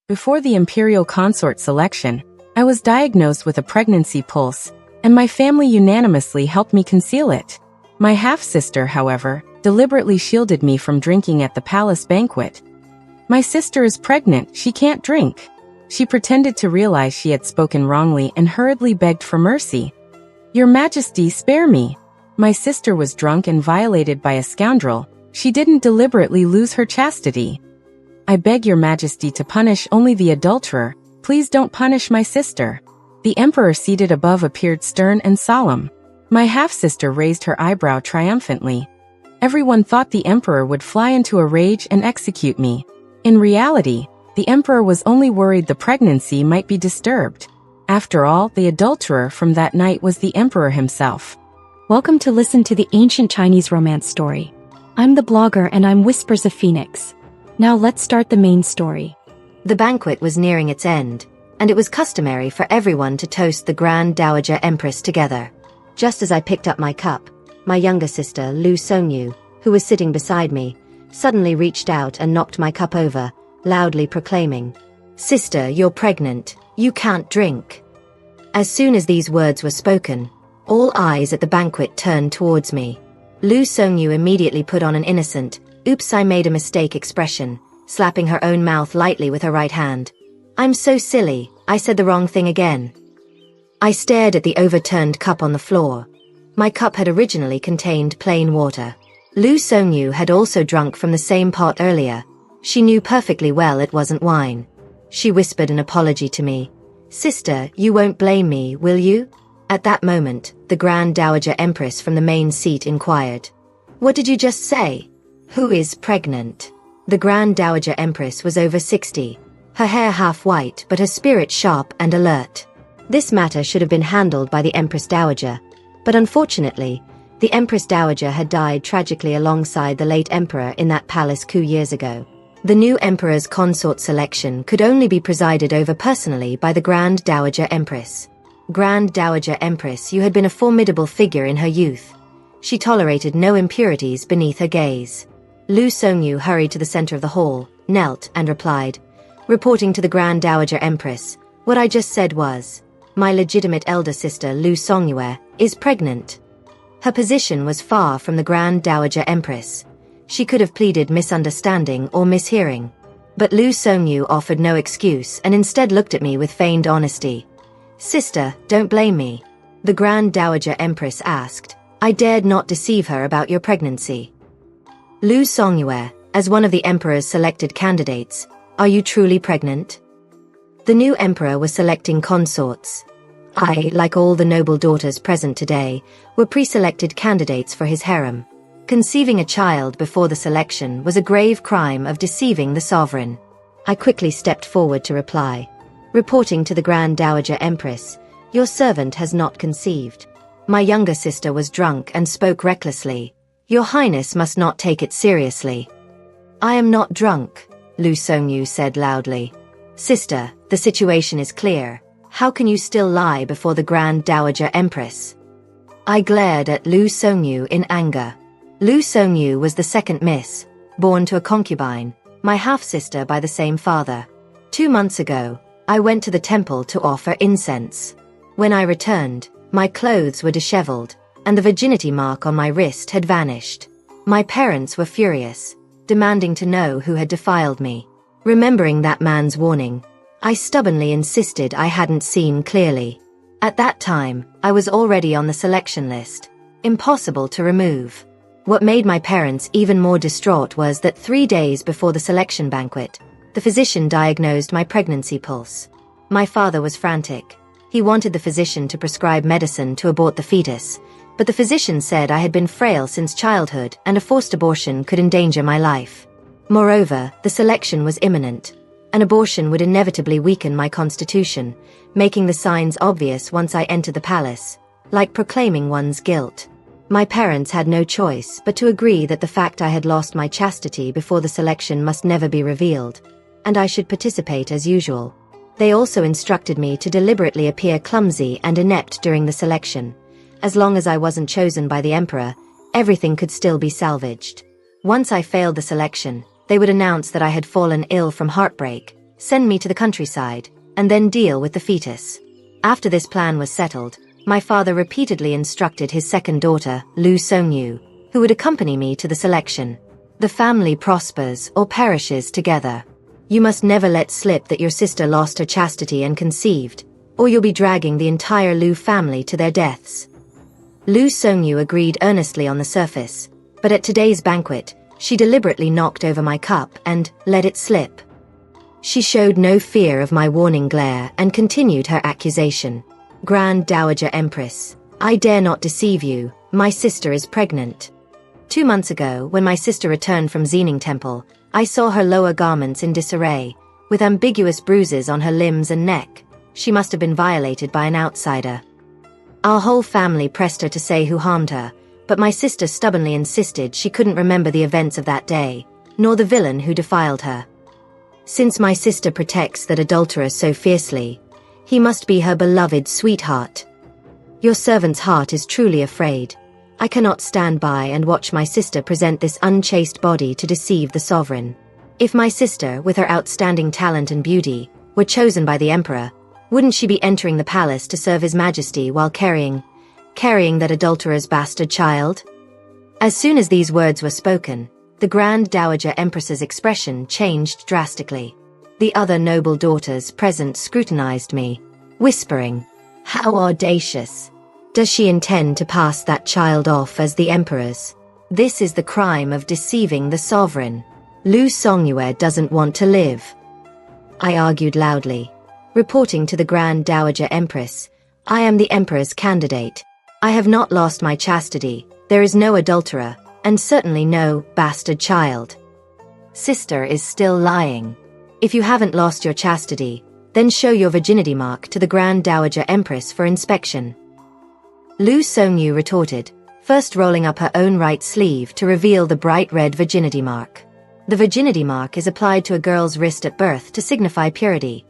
Before the imperial consort selection, I was diagnosed with a pregnancy pulse, and my family unanimously helped me conceal it. My half-sister, however, deliberately shielded me from drinking at the palace banquet. "My sister is pregnant, she can't drink." She pretended to realize she had spoken wrongly and hurriedly begged for mercy. "Your Majesty, spare me. My sister was drunk and violated by a scoundrel. She didn't deliberately lose her chastity. I beg your Majesty to punish only the adulterer. Please don't punish my sister." The emperor seated above appeared stern and solemn. My half-sister raised her eyebrow triumphantly. Everyone thought the emperor would fly into a rage and execute me. In reality, the emperor was only worried the pregnancy might be disturbed. After all, the adulterer from that night was the emperor himself. Welcome to listen to the ancient Chinese romance story. I'm the blogger and I'm Whispers of Phoenix. Now let's start the main story. The banquet was nearing its end, and it was customary for everyone to toast the Grand Dowager Empress together. Just as I picked up my cup, my younger sister, Lu Songyu, who was sitting beside me, suddenly reached out and knocked my cup over, loudly proclaiming, "Sister, you're pregnant, you can't drink." As soon as these words were spoken, all eyes at the banquet turned towards me. Lu Songyu immediately put on an innocent, "Oops, I made a mistake" expression, slapping her own mouth lightly with her right hand. "I'm so silly, I said the wrong thing again." I stared at the overturned cup on the floor. My cup had originally contained plain water. Lu Songyu had also drunk from the same pot earlier. She knew perfectly well it wasn't wine. She whispered an apology to me. "Sister, you won't blame me, will you?" At that moment, the Grand Dowager Empress from the main seat inquired. "What did you just say? Who is pregnant?" The Grand Dowager Empress was over 60, her hair half white but her spirit sharp and alert. This matter should have been handled by the Empress Dowager, but unfortunately, the Empress Dowager had died tragically alongside the late emperor in that palace coup years ago. The new emperor's consort selection could only be presided over personally by the Grand Dowager Empress. Grand Dowager Empress, you had been a formidable figure in her youth. She tolerated no impurities beneath her gaze. Lu Songyu hurried to the center of the hall, knelt, and replied, "Reporting to the Grand Dowager Empress, what I just said was, my legitimate elder sister Lu Songyue is pregnant." Her position was far from the Grand Dowager Empress. She could have pleaded misunderstanding or mishearing. But Lu Songyu offered no excuse and instead looked at me with feigned honesty. "Sister, don't blame me," the Grand Dowager Empress asked. "I dared not deceive her about your pregnancy." "Lu Songyue, as one of the emperor's selected candidates, are you truly pregnant?" The new emperor was selecting consorts. I, like all the noble daughters present today, were pre-selected candidates for his harem. Conceiving a child before the selection was a grave crime of deceiving the sovereign. I quickly stepped forward to reply. "Reporting to the Grand Dowager Empress, your servant has not conceived. My younger sister was drunk and spoke recklessly. Your Highness must not take it seriously." "I am not drunk," Lu Songyu said loudly. "Sister, the situation is clear. How can you still lie before the Grand Dowager Empress?" I glared at Lu Songyu in anger. Lu Songyu was the second miss, born to a concubine, my half-sister by the same father. 2 months ago, I went to the temple to offer incense. When I returned, my clothes were disheveled, and the virginity mark on my wrist had vanished. My parents were furious, demanding to know who had defiled me. Remembering that man's warning, I stubbornly insisted I hadn't seen clearly. At that time, I was already on the selection list. Impossible to remove. What made my parents even more distraught was that 3 days before the selection banquet, the physician diagnosed my pregnancy pulse. My father was frantic. He wanted the physician to prescribe medicine to abort the fetus, but the physician said I had been frail since childhood and a forced abortion could endanger my life. Moreover, the selection was imminent. An abortion would inevitably weaken my constitution, making the signs obvious once I entered the palace, like proclaiming one's guilt. My parents had no choice but to agree that the fact I had lost my chastity before the selection must never be revealed, and I should participate as usual. They also instructed me to deliberately appear clumsy and inept during the selection. As long as I wasn't chosen by the emperor, everything could still be salvaged. Once I failed the selection, they would announce that I had fallen ill from heartbreak, send me to the countryside, and then deal with the fetus. After this plan was settled, my father repeatedly instructed his second daughter, Lu Songyu, who would accompany me to the selection. The family prospers or perishes together. You must never let slip that your sister lost her chastity and conceived, or you'll be dragging the entire Lu family to their deaths. Lu Songyu agreed earnestly on the surface, but at today's banquet, she deliberately knocked over my cup and let it slip. She showed no fear of my warning glare and continued her accusation. Grand Dowager Empress, I dare not deceive you, my sister is pregnant. 2 months ago, when my sister returned from Xining Temple, I saw her lower garments in disarray, with ambiguous bruises on her limbs and neck. She must have been violated by an outsider. Our whole family pressed her to say who harmed her, but my sister stubbornly insisted she couldn't remember the events of that day, nor the villain who defiled her. Since my sister protects that adulterer so fiercely, he must be her beloved sweetheart. Your servant's heart is truly afraid. I cannot stand by and watch my sister present this unchaste body to deceive the sovereign. If my sister, with her outstanding talent and beauty, were chosen by the emperor, wouldn't she be entering the palace to serve his majesty while carrying that adulterer's bastard child? As soon as these words were spoken, the Grand Dowager Empress's expression changed drastically. The other noble daughters present scrutinized me, whispering, "How audacious! Does she intend to pass that child off as the emperor's? This is the crime of deceiving the sovereign. Lu Songyue doesn't want to live." I argued loudly, reporting to the Grand Dowager Empress, "I am the emperor's candidate. I have not lost my chastity, there is no adulterer, and certainly no bastard child." Sister is still lying. If you haven't lost your chastity, then show your virginity mark to the Grand Dowager Empress for inspection. Lu Songyu retorted, first rolling up her own right sleeve to reveal the bright red virginity mark. The virginity mark is applied to a girl's wrist at birth to signify purity.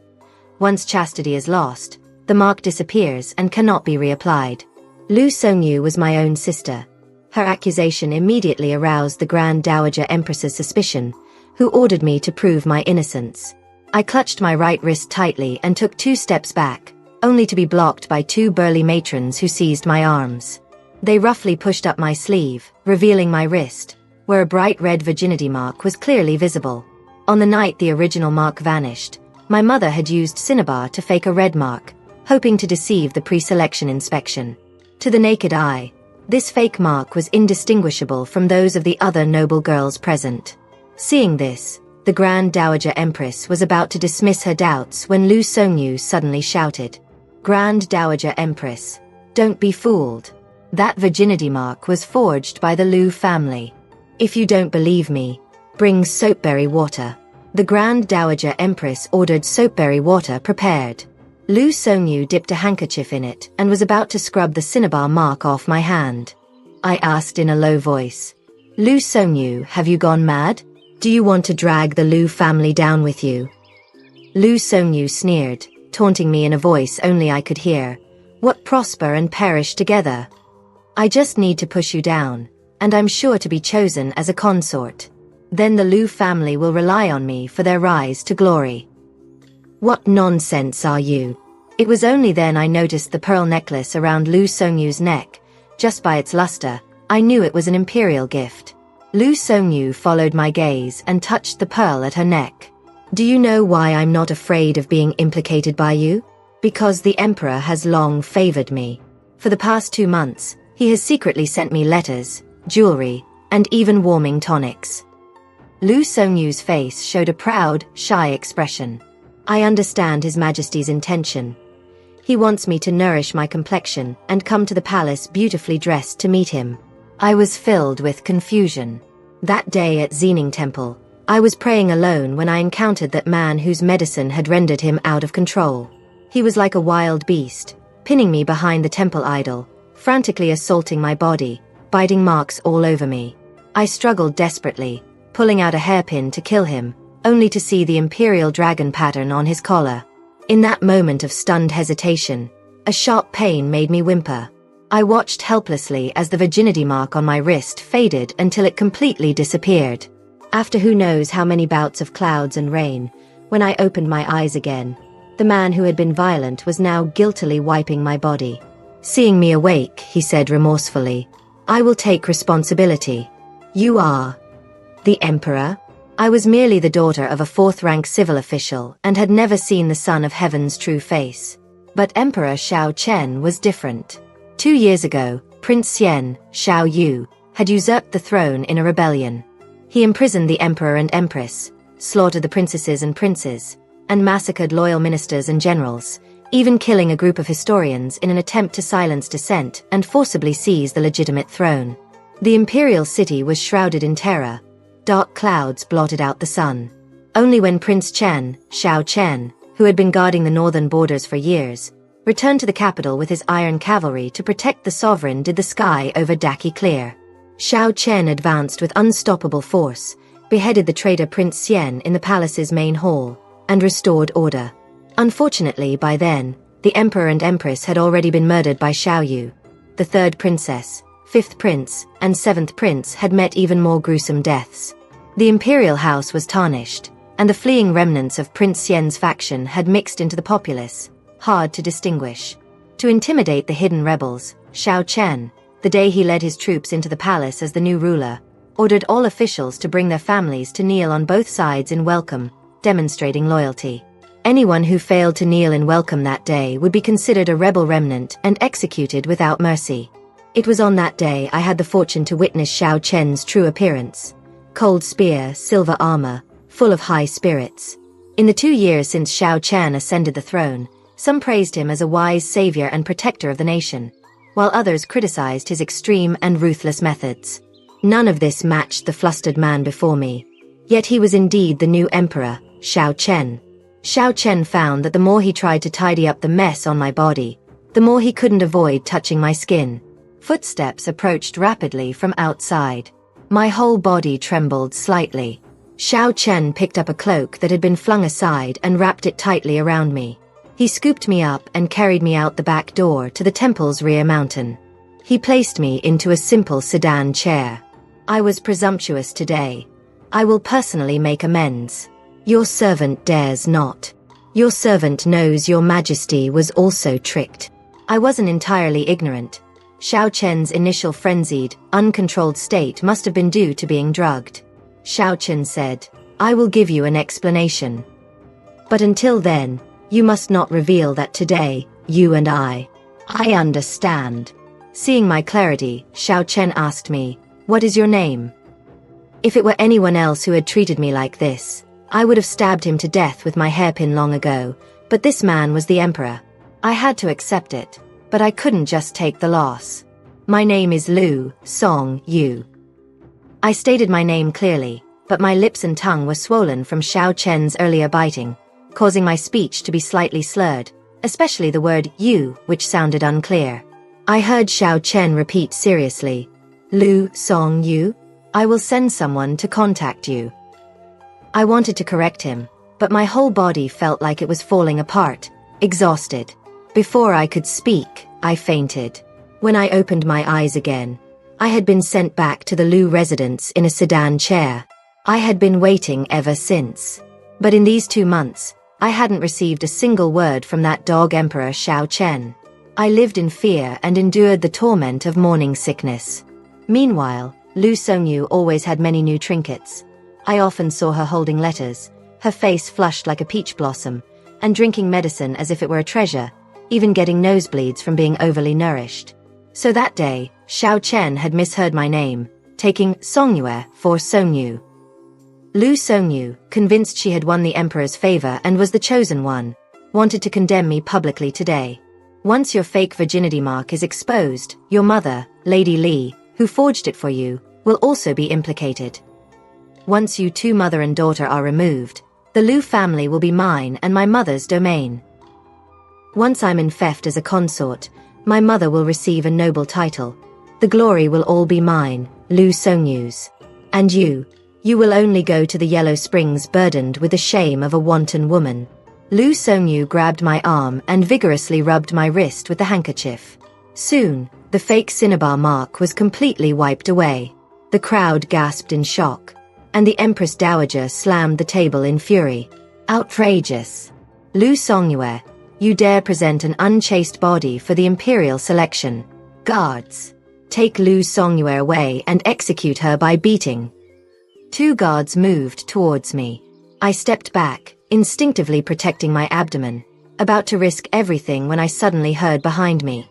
Once chastity is lost, the mark disappears and cannot be reapplied. Lu Songyu was my own sister. Her accusation immediately aroused the Grand Dowager Empress's suspicion, who ordered me to prove my innocence. I clutched my right wrist tightly and took 2 steps back, only to be blocked by 2 burly matrons who seized my arms. They roughly pushed up my sleeve, revealing my wrist, where a bright red virginity mark was clearly visible. On the night the original mark vanished, my mother had used cinnabar to fake a red mark, hoping to deceive the pre-selection inspection. To the naked eye, this fake mark was indistinguishable from those of the other noble girls present. Seeing this, the Grand Dowager Empress was about to dismiss her doubts when Lu Songyu suddenly shouted, "Grand Dowager Empress, don't be fooled. That virginity mark was forged by the Lu family. If you don't believe me, bring soapberry water." The Grand Dowager Empress ordered soapberry water prepared. Lu Songyu dipped a handkerchief in it and was about to scrub the cinnabar mark off my hand. I asked in a low voice, "Lu Songyu, have you gone mad? Do you want to drag the Lu family down with you?" Lu Songyu sneered, taunting me in a voice only I could hear. "What prosper and perish together? I just need to push you down, and I'm sure to be chosen as a consort. Then the Lu family will rely on me for their rise to glory." What nonsense are you? It was only then I noticed the pearl necklace around Lu Songyu's neck. Just by its luster, I knew it was an imperial gift. Lu Songyu followed my gaze and touched the pearl at her neck. "Do you know why I'm not afraid of being implicated by you? Because the emperor has long favored me. For the past 2 months, he has secretly sent me letters, jewelry, and even warming tonics." Lu Songyu's face showed a proud, shy expression. "I understand His Majesty's intention. He wants me to nourish my complexion and come to the palace beautifully dressed to meet him." I was filled with confusion. That day at Xining Temple, I was praying alone when I encountered that man whose medicine had rendered him out of control. He was like a wild beast, pinning me behind the temple idol, frantically assaulting my body, biting marks all over me. I struggled desperately, pulling out a hairpin to kill him, only to see the imperial dragon pattern on his collar. In that moment of stunned hesitation, a sharp pain made me whimper. I watched helplessly as the virginity mark on my wrist faded until it completely disappeared. After who knows how many bouts of clouds and rain, When I opened my eyes again, the man who had been violent was now guiltily wiping my body. Seeing me awake, he said remorsefully, "I will take responsibility. You are the emperor?" I was merely the daughter of a fourth-rank civil official and had never seen the son of heaven's true face. But Emperor Xiao Chen was different. 2 years ago, Prince Xian, Xiao Yu, had usurped the throne in a rebellion. He imprisoned the emperor and empress, slaughtered the princesses and princes, and massacred loyal ministers and generals, even killing a group of historians in an attempt to silence dissent and forcibly seize the legitimate throne. The imperial city was shrouded in terror. Dark clouds blotted out the sun. Only when Prince Chen, Xiao Chen, who had been guarding the northern borders for years, returned to the capital with his iron cavalry to protect the sovereign did the sky over Daki clear. Xiao Chen advanced with unstoppable force, beheaded the traitor Prince Xian in the palace's main hall, and restored order. Unfortunately, by then, the emperor and empress had already been murdered by Xiao Yu. The third princess, fifth prince, and seventh prince had met even more gruesome deaths. The imperial house was tarnished, and the fleeing remnants of Prince Xian's faction had mixed into the populace, hard to distinguish. To intimidate the hidden rebels, Xiao Chen, the day he led his troops into the palace as the new ruler, ordered all officials to bring their families to kneel on both sides in welcome, demonstrating loyalty. Anyone who failed to kneel in welcome that day would be considered a rebel remnant and executed without mercy. It was on that day I had the fortune to witness Xiao Chen's true appearance. Cold spear, silver armor, full of high spirits. In the 2 years since Xiao Chen ascended the throne, some praised him as a wise savior and protector of the nation, while others criticized his extreme and ruthless methods. None of this matched the flustered man before me. Yet he was indeed the new emperor, Xiao Chen. Xiao Chen found that the more he tried to tidy up the mess on my body, the more he couldn't avoid touching my skin. Footsteps approached rapidly from outside. My whole body trembled slightly. Xiao Chen picked up a cloak that had been flung aside and wrapped it tightly around me. He scooped me up and carried me out the back door to the temple's rear mountain. He placed me into a simple sedan chair. "I was presumptuous today. I will personally make amends. Your servant dares not. Your servant knows your majesty was also tricked." I wasn't entirely ignorant. Xiao Chen's initial frenzied, uncontrolled state must have been due to being drugged. Xiao Chen said, "I will give you an explanation. But until then, you must not reveal that today, you and I understand." Seeing my clarity, Xiao Chen asked me, "What is your name?" If it were anyone else who had treated me like this, I would have stabbed him to death with my hairpin long ago, but this man was the emperor. I had to accept it, but I couldn't just take the loss. "My name is Lu Song Yu." I stated my name clearly, but my lips and tongue were swollen from Xiao Chen's earlier biting, causing my speech to be slightly slurred, especially the word "you," which sounded unclear. I heard Xiao Chen repeat seriously, "Lu Song Yu? I will send someone to contact you." I wanted to correct him, but my whole body felt like it was falling apart, exhausted. Before I could speak, I fainted. When I opened my eyes again, I had been sent back to the Lu residence in a sedan chair. I had been waiting ever since. But in these 2 months, I hadn't received a single word from that dog emperor Xiao Chen. I lived in fear and endured the torment of morning sickness. Meanwhile, Lu Songyu always had many new trinkets. I often saw her holding letters, her face flushed like a peach blossom, and drinking medicine as if it were a treasure, even getting nosebleeds from being overly nourished. So that day, Xiao Chen had misheard my name, taking Songyue for Songyu. Lu Songyu, convinced she had won the emperor's favor and was the chosen one, wanted to condemn me publicly today. Once your fake virginity mark is exposed, your mother, Lady Li, who forged it for you, will also be implicated. Once you two mother and daughter are removed, the Lu family will be mine and my mother's domain. Once I'm enfeoffed as a consort, my mother will receive a noble title. The glory will all be mine, Lu Songyu's. And you will only go to the Yellow Springs burdened with the shame of a wanton woman. Lu Songyu grabbed my arm and vigorously rubbed my wrist with the handkerchief. Soon, the fake cinnabar mark was completely wiped away. The crowd gasped in shock, and the Empress Dowager slammed the table in fury. Outrageous. Lu Songyue, you dare present an unchaste body for the imperial selection. Guards, take Lu Songyue away and execute her by beating. 2 guards moved towards me. I stepped back, instinctively protecting my abdomen, about to risk everything when I suddenly heard behind me,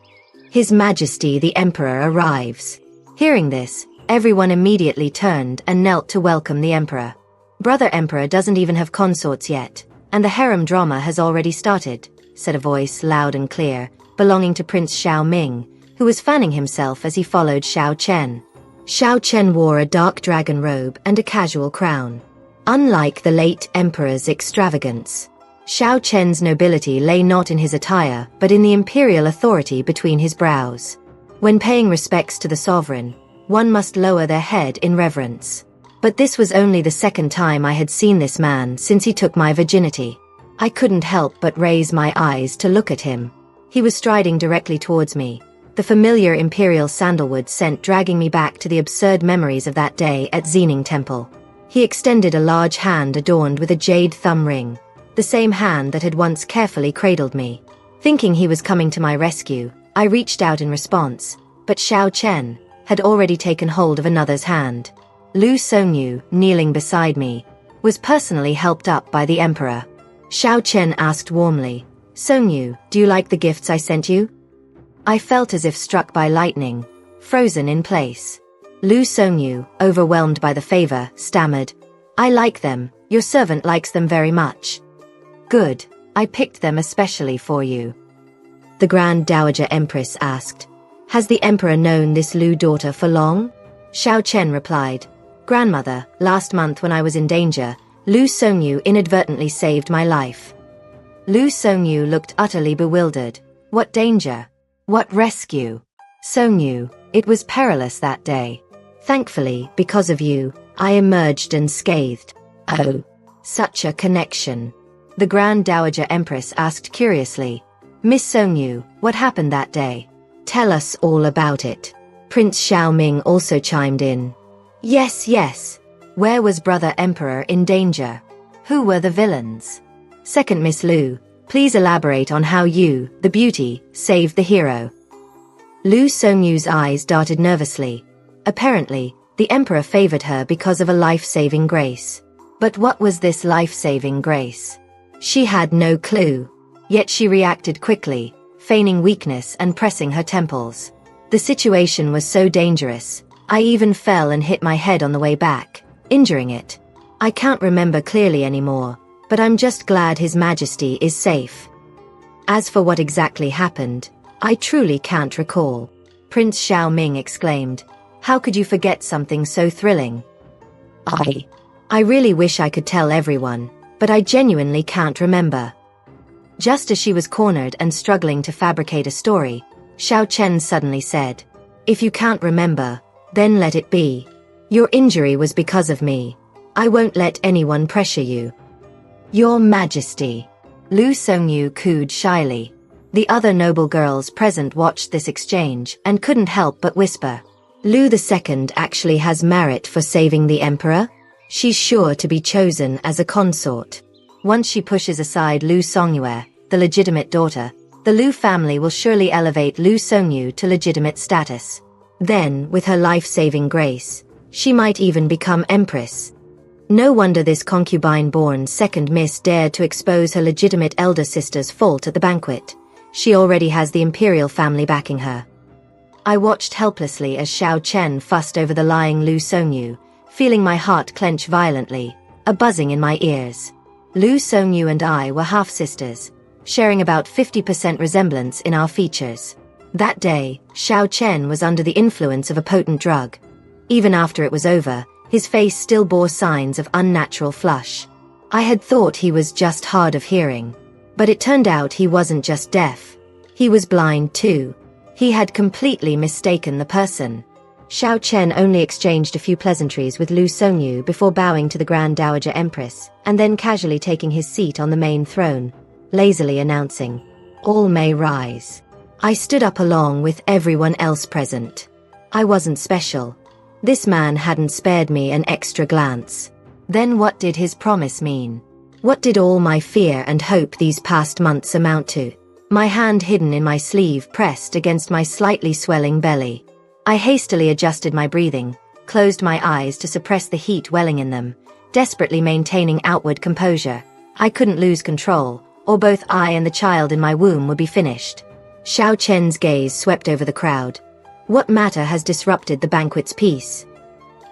His Majesty the Emperor arrives. Hearing this, everyone immediately turned and knelt to welcome the Emperor. Brother Emperor doesn't even have consorts yet, and the harem drama has already started, said a voice loud and clear, belonging to Prince Xiao Ming, who was fanning himself as he followed Xiao Chen. Xiao Chen wore a dark dragon robe and a casual crown. Unlike the late emperor's extravagance, Xiao Chen's nobility lay not in his attire but in the imperial authority between his brows. When paying respects to the sovereign, one must lower their head in reverence. But this was only the second time I had seen this man since he took my virginity. I couldn't help but raise my eyes to look at him. He was striding directly towards me, the familiar imperial sandalwood scent dragging me back to the absurd memories of that day at Xining Temple. He extended a large hand adorned with a jade thumb ring, the same hand that had once carefully cradled me. Thinking he was coming to my rescue, I reached out in response, but Xiao Chen had already taken hold of another's hand. Lu Songyu, kneeling beside me, was personally helped up by the Emperor. Xiao Chen asked warmly, "Songyu, do you like the gifts I sent you?" I felt as if struck by lightning, frozen in place. Lu Songyu, overwhelmed by the favor, stammered, "I like them, your servant likes them very much." "Good, I picked them especially for you." The Grand Dowager Empress asked, "Has the Emperor known this Lu daughter for long?" Xiao Chen replied, "Grandmother, last month when I was in danger, Lu Songyu inadvertently saved my life." Lu Songyu looked utterly bewildered. "What danger? What rescue?" "Songyu, it was perilous that day. Thankfully, because of you, I emerged unscathed." "Oh, such a connection." The Grand Dowager Empress asked curiously, "Miss Songyu, what happened that day? Tell us all about it." Prince Xiaoming also chimed in. Yes. Where was Brother Emperor in danger? Who were the villains? Second Miss Lu, please elaborate on how you, the beauty, saved the hero." Lu Songyu's eyes darted nervously. Apparently, the Emperor favored her because of a life-saving grace. But what was this life-saving grace? She had no clue. Yet she reacted quickly, feigning weakness and pressing her temples. The situation was so dangerous, I even fell and hit my head on the way back, injuring it. I can't remember clearly anymore, but I'm just glad His Majesty is safe. As for what exactly happened, I truly can't recall. Prince Xiaoming exclaimed, "How could you forget something so thrilling?" I really wish I could tell everyone, but I genuinely can't remember." Just as she was cornered and struggling to fabricate a story, Xiao Chen suddenly said, "If you can't remember, then let it be. Your injury was because of me. I won't let anyone pressure you." "Your Majesty." Lu Songyu cooed shyly. The other noble girls present watched this exchange and couldn't help but whisper, "Lu II actually has merit for saving the Emperor? She's sure to be chosen as a consort. Once she pushes aside Lu Songyue, the legitimate daughter, the Lu family will surely elevate Lu Songyu to legitimate status. Then, with her life-saving grace, she might even become empress." No wonder this concubine-born second miss dared to expose her legitimate elder sister's fault at the banquet. She already has the imperial family backing her. I watched helplessly as Xiao Chen fussed over the lying Lu Songyu, feeling my heart clench violently, a buzzing in my ears. Lu Songyu and I were half-sisters, sharing about 50% resemblance in our features. That day, Xiao Chen was under the influence of a potent drug. Even after it was over, his face still bore signs of unnatural flush. I had thought he was just hard of hearing. But it turned out he wasn't just deaf. He was blind too. He had completely mistaken the person. Xiao Chen only exchanged a few pleasantries with Lu Songyu before bowing to the Grand Dowager Empress, and then casually taking his seat on the main throne, lazily announcing, "All may rise." I stood up along with everyone else present. I wasn't special. This man hadn't spared me an extra glance. Then what did his promise mean? What did all my fear and hope these past months amount to? My hand hidden in my sleeve pressed against my slightly swelling belly. I hastily adjusted my breathing, closed my eyes to suppress the heat welling in them, desperately maintaining outward composure. I couldn't lose control, or both I and the child in my womb would be finished. Xiao Chen's gaze swept over the crowd. What matter has disrupted the banquet's peace?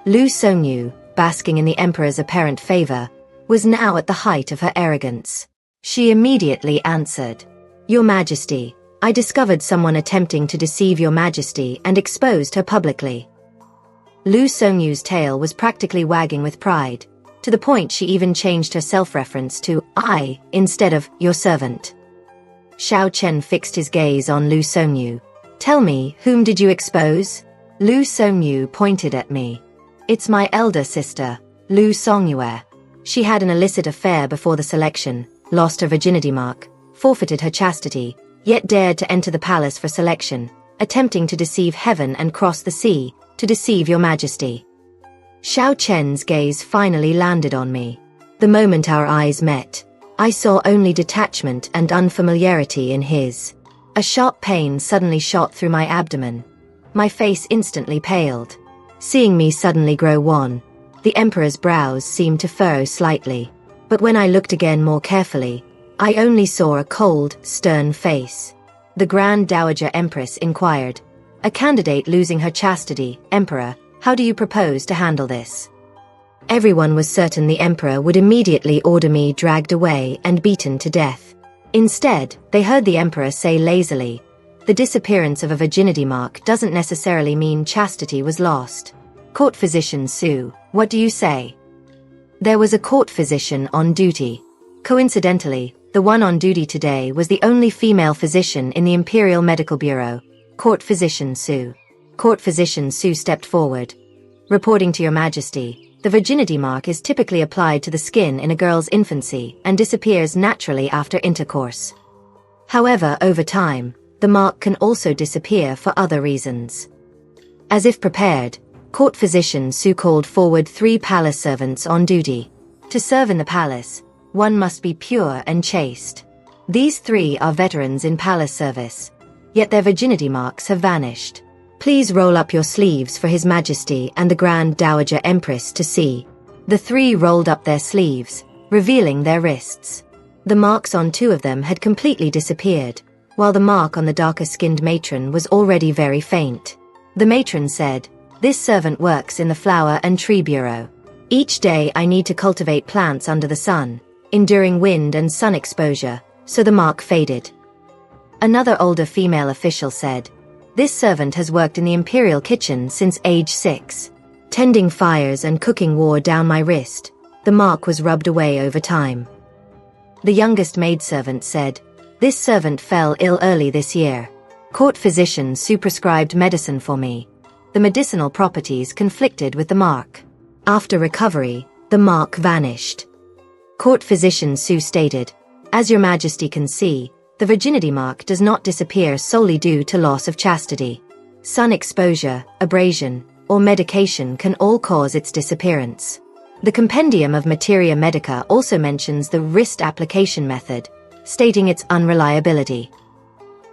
Lu Songyu, basking in the emperor's apparent favor, was now at the height of her arrogance. She immediately answered, "Your Majesty, I discovered someone attempting to deceive Your Majesty and exposed her publicly." Lu Songyu's tail was practically wagging with pride, to the point she even changed her self-reference to "I" instead of "your servant." Xiao Chen fixed his gaze on Lu Songyu. "Tell me, whom did you expose?" Lu Songyu pointed at me. "It's my elder sister, Lu Songyue. She had an illicit affair before the selection, lost her virginity mark, forfeited her chastity, yet dared to enter the palace for selection, attempting to deceive heaven and cross the sea, to deceive Your Majesty." Xiao Chen's gaze finally landed on me. The moment our eyes met, I saw only detachment and unfamiliarity in his. A sharp pain suddenly shot through my abdomen. My face instantly paled. Seeing me suddenly grow wan, the emperor's brows seemed to furrow slightly. But when I looked again more carefully, I only saw a cold, stern face. The Grand Dowager Empress inquired, "A candidate losing her chastity, Emperor, how do you propose to handle this?" Everyone was certain the Emperor would immediately order me dragged away and beaten to death. Instead, they heard the Emperor say lazily, "The disappearance of a virginity mark doesn't necessarily mean chastity was lost. Court physician Su, what do you say?" There was a court physician on duty. Coincidentally, the one on duty today was the only female physician in the Imperial Medical Bureau, Court physician Su. Court physician Su stepped forward. "Reporting to Your Majesty, the virginity mark is typically applied to the skin in a girl's infancy and disappears naturally after intercourse. However, over time, the mark can also disappear for other reasons." As if prepared, Court physician Su called forward 3 palace servants on duty. To serve in the palace, one must be pure and chaste. These 3 are veterans in palace service, yet their virginity marks have vanished. "Please roll up your sleeves for His Majesty and the Grand Dowager Empress to see." The 3 rolled up their sleeves, revealing their wrists. The marks on 2 of them had completely disappeared, while the mark on the darker-skinned matron was already very faint. The matron said, "This servant works in the Flower and Tree Bureau. Each day I need to cultivate plants under the sun, enduring wind and sun exposure, so the mark faded." Another older female official said, "This servant has worked in the imperial kitchen since age 6. Tending fires and cooking wore down my wrist. The mark was rubbed away over time." The youngest maidservant said, "This servant fell ill early this year. Court physician Su prescribed medicine for me. The medicinal properties conflicted with the mark. After recovery, the mark vanished." Court physician Su stated, "As Your Majesty can see, the virginity mark does not disappear solely due to loss of chastity. Sun exposure, abrasion, or medication can all cause its disappearance." The Compendium of Materia Medica also mentions the wrist application method, stating its unreliability.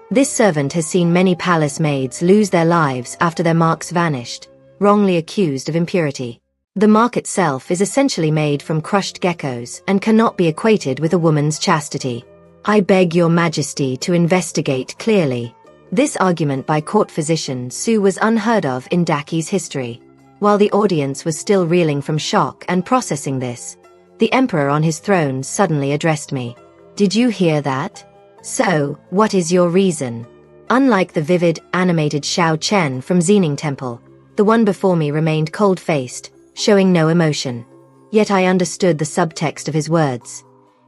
This servant has seen many palace maids lose their lives after their marks vanished, wrongly accused of impurity. The mark itself is essentially made from crushed geckos and cannot be equated with a woman's chastity. I beg Your Majesty to investigate clearly. This argument by court physician Su was unheard of in Daki's history. While the audience was still reeling from shock and processing this, the emperor on his throne suddenly addressed me. "Did you hear that? So, what is your reason?" Unlike the vivid, animated Xiao Chen from Xining Temple, the one before me remained cold-faced, showing no emotion. Yet I understood the subtext of his words.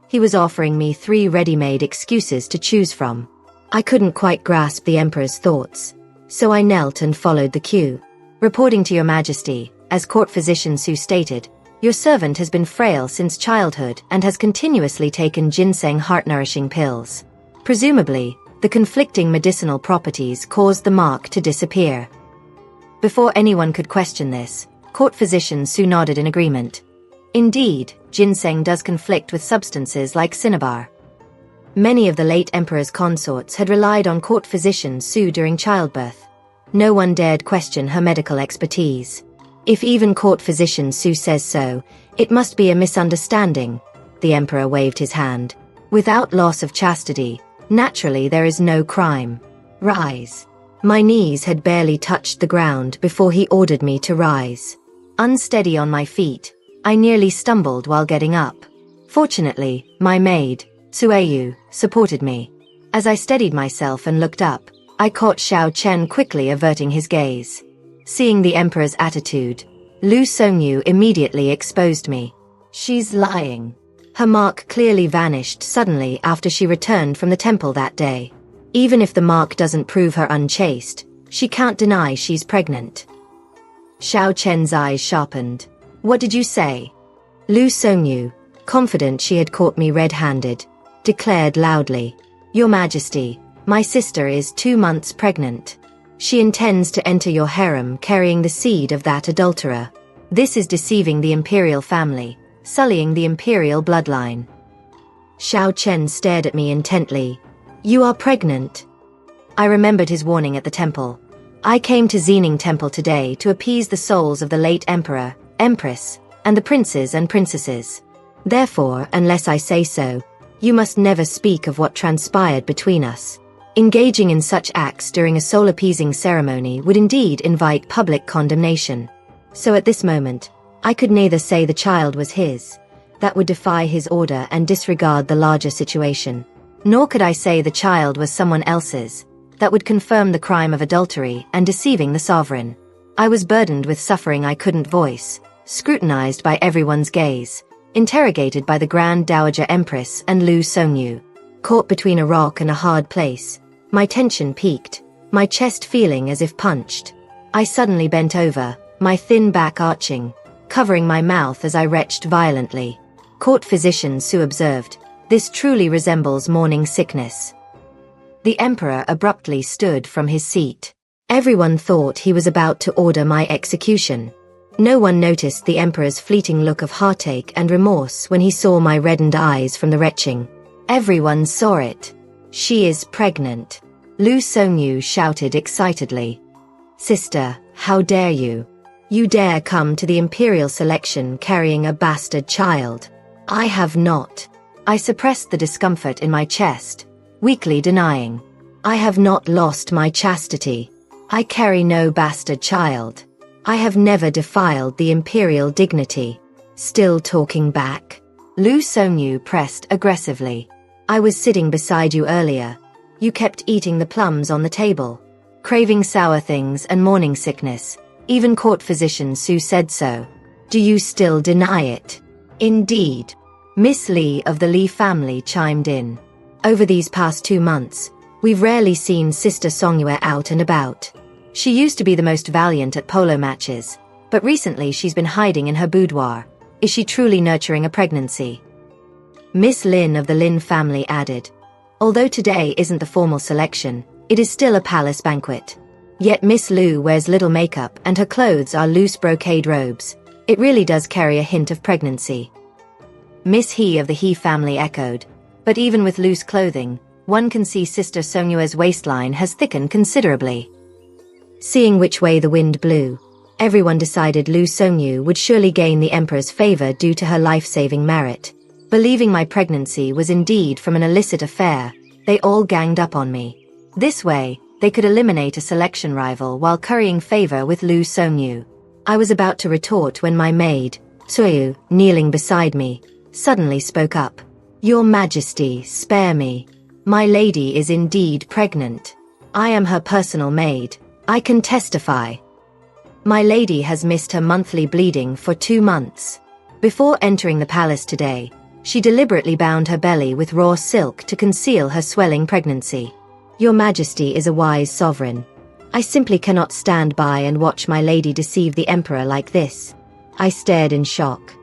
He was offering me 3 ready-made excuses to choose from. I couldn't quite grasp the emperor's thoughts, so I knelt and followed the cue. "Reporting to Your Majesty, as court physician Su stated, your servant has been frail since childhood and has continuously taken ginseng heart-nourishing pills. Presumably, the conflicting medicinal properties caused the mark to disappear." Before anyone could question this, court physician Su nodded in agreement. Indeed, ginseng does conflict with substances like cinnabar. Many of the late emperor's consorts had relied on court physician Su during childbirth. No one dared question her medical expertise. If even court physician Su says so, it must be a misunderstanding. The emperor waved his hand. Without loss of chastity, naturally there is no crime. Rise. My knees had barely touched the ground before he ordered me to rise. Unsteady on my feet, I nearly stumbled while getting up. Fortunately, my maid, Sueyu, supported me. As I steadied myself and looked up, I caught Xiao Chen quickly averting his gaze. Seeing the emperor's attitude, Lu Songyu immediately exposed me. She's lying. Her mark clearly vanished suddenly after she returned from the temple that day. Even if the mark doesn't prove her unchaste, she can't deny she's pregnant. Xiao Chen's eyes sharpened. What did you say? Lu Songyu, confident she had caught me red-handed, declared loudly, Your Majesty, my sister is 2 months pregnant. She intends to enter your harem carrying the seed of that adulterer. This is deceiving the imperial family, sullying the imperial bloodline. Xiao Chen stared at me intently. You are pregnant. I remembered his warning at the temple. I came to Xining Temple today to appease the souls of the late emperor, empress, and the princes and princesses. Therefore, unless I say so, you must never speak of what transpired between us. Engaging in such acts during a soul-appeasing ceremony would indeed invite public condemnation. So at this moment, I could neither say the child was his, that would defy his order and disregard the larger situation, nor could I say the child was someone else's, that would confirm the crime of adultery and deceiving the sovereign. I was burdened with suffering I couldn't voice, scrutinized by everyone's gaze, interrogated by the Grand Dowager Empress and Lu Songyu. Caught between a rock and a hard place, my tension peaked, my chest feeling as if punched. I suddenly bent over, my thin back arching, covering my mouth as I retched violently. Court physician Su observed, This truly resembles morning sickness. The emperor abruptly stood from his seat. Everyone thought he was about to order my execution. No one noticed the emperor's fleeting look of heartache and remorse when he saw my reddened eyes from the retching. Everyone saw it. She is pregnant. Lu Songyu shouted excitedly. Sister, how dare you? You dare come to the imperial selection carrying a bastard child. I have not. I suppressed the discomfort in my chest, weakly denying. I have not lost my chastity. I carry no bastard child. I have never defiled the imperial dignity. Still talking back? Lu Songyu pressed aggressively. I was sitting beside you earlier. You kept eating the plums on the table. Craving sour things and morning sickness. Even court physician Su said so. Do you still deny it? Indeed. Miss Li of the Li family chimed in. Over these past 2 months, we've rarely seen Sister Songyue out and about. She used to be the most valiant at polo matches, but recently she's been hiding in her boudoir. Is she truly nurturing a pregnancy? Miss Lin of the Lin family added. Although today isn't the formal selection, it is still a palace banquet. Yet Miss Lu wears little makeup and her clothes are loose brocade robes. It really does carry a hint of pregnancy. Miss He of the He family echoed. But even with loose clothing, one can see Sister Songyue's waistline has thickened considerably. Seeing which way the wind blew, everyone decided Lu Songyu would surely gain the emperor's favor due to her life-saving merit. Believing my pregnancy was indeed from an illicit affair, they all ganged up on me. This way, they could eliminate a selection rival while currying favor with Lu Songyu. I was about to retort when my maid, Sueyu, kneeling beside me, suddenly spoke up. Your Majesty, spare me. My lady is indeed pregnant. I am her personal maid. I can testify. My lady has missed her monthly bleeding for 2 months. Before entering the palace today, she deliberately bound her belly with raw silk to conceal her swelling pregnancy. Your Majesty is a wise sovereign. I simply cannot stand by and watch my lady deceive the emperor like this. I stared in shock.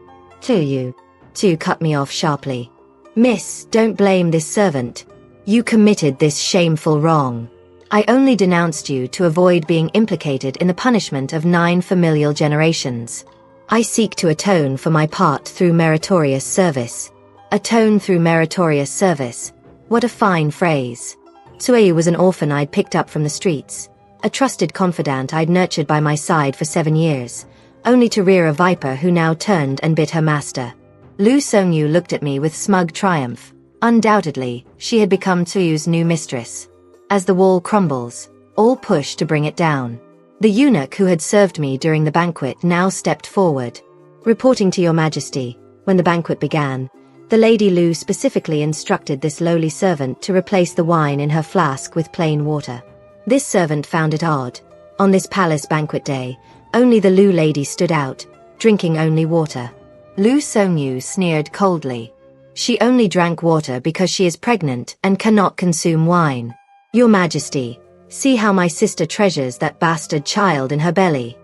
Tu cut me off sharply. Miss, don't blame this servant. You committed this shameful wrong. I only denounced you to avoid being implicated in the punishment of 9 familial generations. I seek to atone for my part through meritorious service. Atone through meritorious service. What a fine phrase. Sueyu was an orphan I'd picked up from the streets, a trusted confidant I'd nurtured by my side for 7 years, only to rear a viper who now turned and bit her master. Lu Songyu looked at me with smug triumph. Undoubtedly, she had become Tsuyu's new mistress. As the wall crumbles, all push to bring it down. The eunuch who had served me during the banquet now stepped forward. Reporting to your majesty, when the banquet began, the Lady Lu specifically instructed this lowly servant to replace the wine in her flask with plain water. This servant found it odd. On this palace banquet day, only the Lu lady stood out, drinking only water. Lu Songyu sneered coldly. She only drank water because she is pregnant and cannot consume wine. Your Majesty, see how my sister treasures that bastard child in her belly.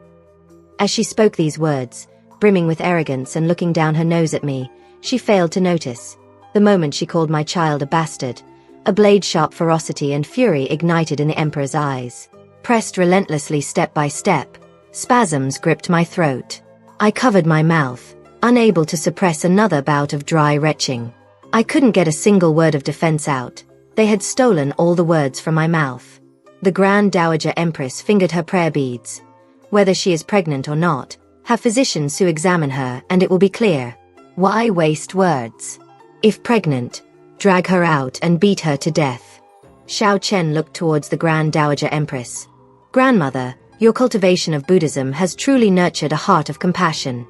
As she spoke these words, brimming with arrogance and looking down her nose at me, she failed to notice. The moment she called my child a bastard, a blade-sharp ferocity and fury ignited in the Emperor's eyes. Pressed relentlessly step by step, spasms gripped my throat. I covered my mouth, unable to suppress another bout of dry retching. I couldn't get a single word of defense out. They had stolen all the words from my mouth. The Grand Dowager Empress fingered her prayer beads. Whether she is pregnant or not, have physicians Su examine her and it will be clear. Why waste words? If pregnant, drag her out and beat her to death. Xiao Chen looked towards the Grand Dowager Empress. Grandmother, your cultivation of Buddhism has truly nurtured a heart of compassion.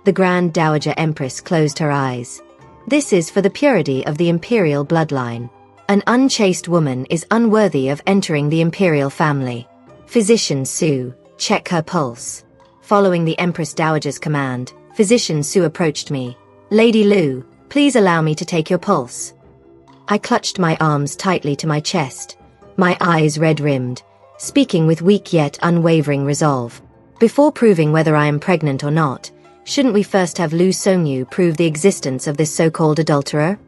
The Grand Dowager Empress closed her eyes. This is for the purity of the imperial bloodline. An unchaste woman is unworthy of entering the imperial family. Physician Su, check her pulse. Following the Empress Dowager's command, Physician Su approached me. Lady Lu, please allow me to take your pulse. I clutched my arms tightly to my chest, my eyes red-rimmed, speaking with weak yet unwavering resolve. Before proving whether I am pregnant or not, shouldn't we first have Lu Songyu prove the existence of this so-called adulterer?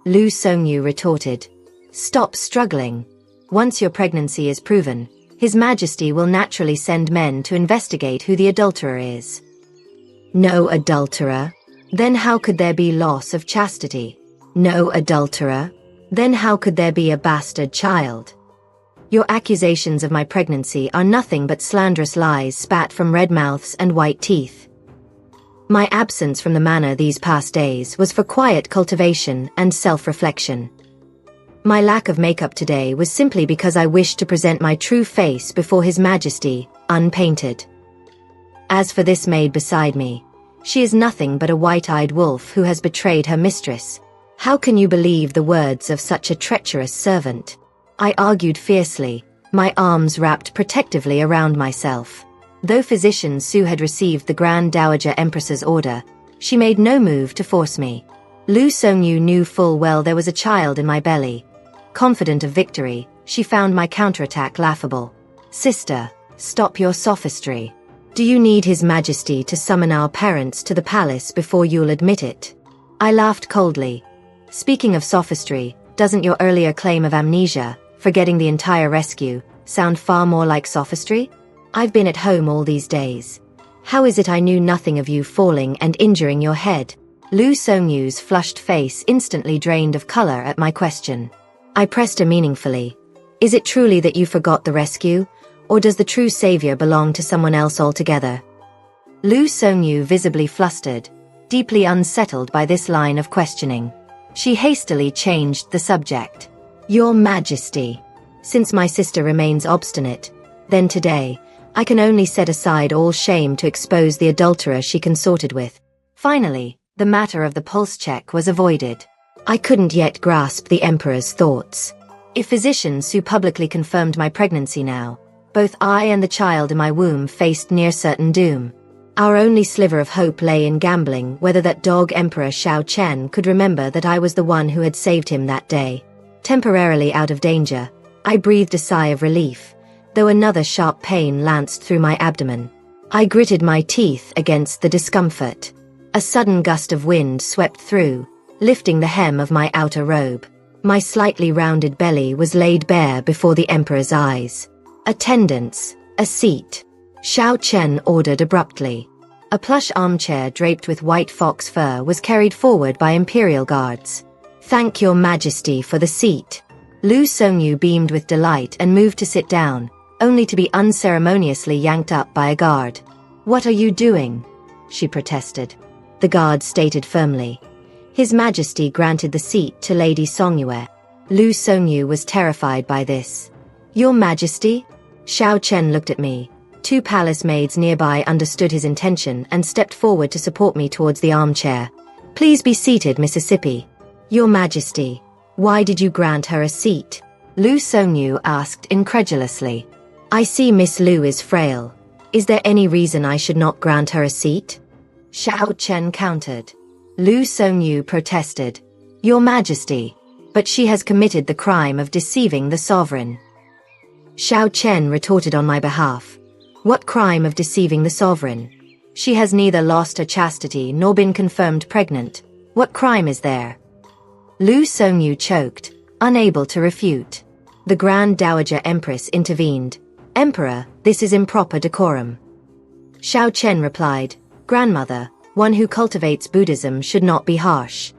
Lu Songyu retorted. Stop struggling. Once your pregnancy is proven, His Majesty will naturally send men to investigate who the adulterer is. No adulterer? Then how could there be loss of chastity? No adulterer? Then how could there be a bastard child? Your accusations of my pregnancy are nothing but slanderous lies spat from red mouths and white teeth. My absence from the manor these past days was for quiet cultivation and self-reflection. My lack of makeup today was simply because I wished to present my true face before His Majesty, unpainted. As for this maid beside me, she is nothing but a white-eyed wolf who has betrayed her mistress. How can you believe the words of such a treacherous servant? I argued fiercely, my arms wrapped protectively around myself. Though Physician Su had received the Grand Dowager Empress's order, she made no move to force me. Lu Songyu knew full well there was a child in my belly. Confident of victory, she found my counterattack laughable. Sister, stop your sophistry. Do you need His Majesty to summon our parents to the palace before you'll admit it? I laughed coldly. Speaking of sophistry, doesn't your earlier claim of amnesia, forgetting the entire rescue, sound far more like sophistry? I've been at home all these days. How is it I knew nothing of you falling and injuring your head? Lu Songyu's flushed face instantly drained of color at my question. I pressed her meaningfully. Is it truly that you forgot the rescue, or does the true savior belong to someone else altogether? Lu Songyu visibly flustered, deeply unsettled by this line of questioning. She hastily changed the subject. Your Majesty, since my sister remains obstinate, then today, I can only set aside all shame to expose the adulterer she consorted with. Finally, the matter of the pulse check was avoided. I couldn't yet grasp the Emperor's thoughts. If Physician Su publicly confirmed my pregnancy now, both I and the child in my womb faced near certain doom. Our only sliver of hope lay in gambling whether that dog Emperor Xiao Chen could remember that I was the one who had saved him that day. Temporarily out of danger, I breathed a sigh of relief, though another sharp pain lanced through my abdomen. I gritted my teeth against the discomfort. A sudden gust of wind swept through, lifting the hem of my outer robe. My slightly rounded belly was laid bare before the Emperor's eyes. Attendants, a seat. Xiao Chen ordered abruptly. A plush armchair draped with white fox fur was carried forward by imperial guards. "Thank your majesty for the seat." Lu Songyu beamed with delight and moved to sit down, only to be unceremoniously yanked up by a guard. "What are you doing?" she protested. The guard stated firmly. His Majesty granted the seat to Lady Songyue. Lu Songyu was terrified by this. "Your Majesty?" Xiao Chen looked at me. Two palace maids nearby understood his intention and stepped forward to support me towards the armchair. "Please be seated, Mississippi." "Your Majesty, why did you grant her a seat?" Lu Songyu asked incredulously. "I see Miss Lu is frail. Is there any reason I should not grant her a seat?" Xiao Chen countered. Lu Songyu protested. "Your Majesty, but she has committed the crime of deceiving the sovereign." Xiao Chen retorted on my behalf. "What crime of deceiving the sovereign? She has neither lost her chastity nor been confirmed pregnant. What crime is there?" Lu Songyu choked, unable to refute. The Grand Dowager Empress intervened. "Emperor, this is improper decorum." Xiao Chen replied, "Grandmother, one who cultivates Buddhism should not be harsh."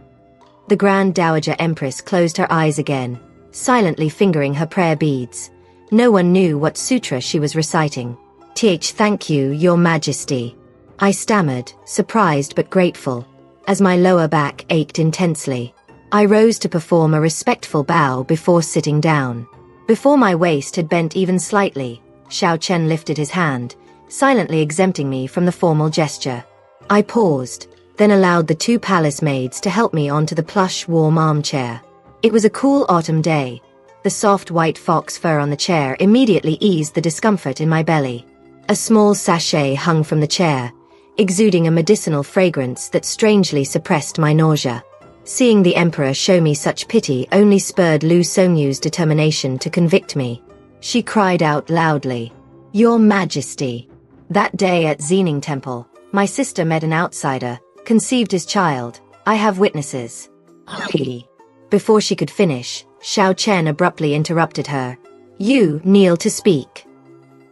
The Grand Dowager Empress closed her eyes again, silently fingering her prayer beads. No one knew what sutra she was reciting. Thank you, Your Majesty." I stammered, surprised but grateful, as my lower back ached intensely. I rose to perform a respectful bow before sitting down. Before my waist had bent even slightly, Xiao Chen lifted his hand, silently exempting me from the formal gesture. I paused, then allowed the two palace maids to help me onto the plush, warm armchair. It was a cool autumn day. The soft white fox fur on the chair immediately eased the discomfort in my belly. A small sachet hung from the chair, exuding a medicinal fragrance that strangely suppressed my nausea. Seeing the emperor show me such pity only spurred Lu Songyu's determination to convict me. She cried out loudly, "Your Majesty!" That day at Xining Temple, my sister met an outsider, conceived his child. I have witnesses. Before she could finish, Xiao Chen abruptly interrupted her. "You kneel to speak."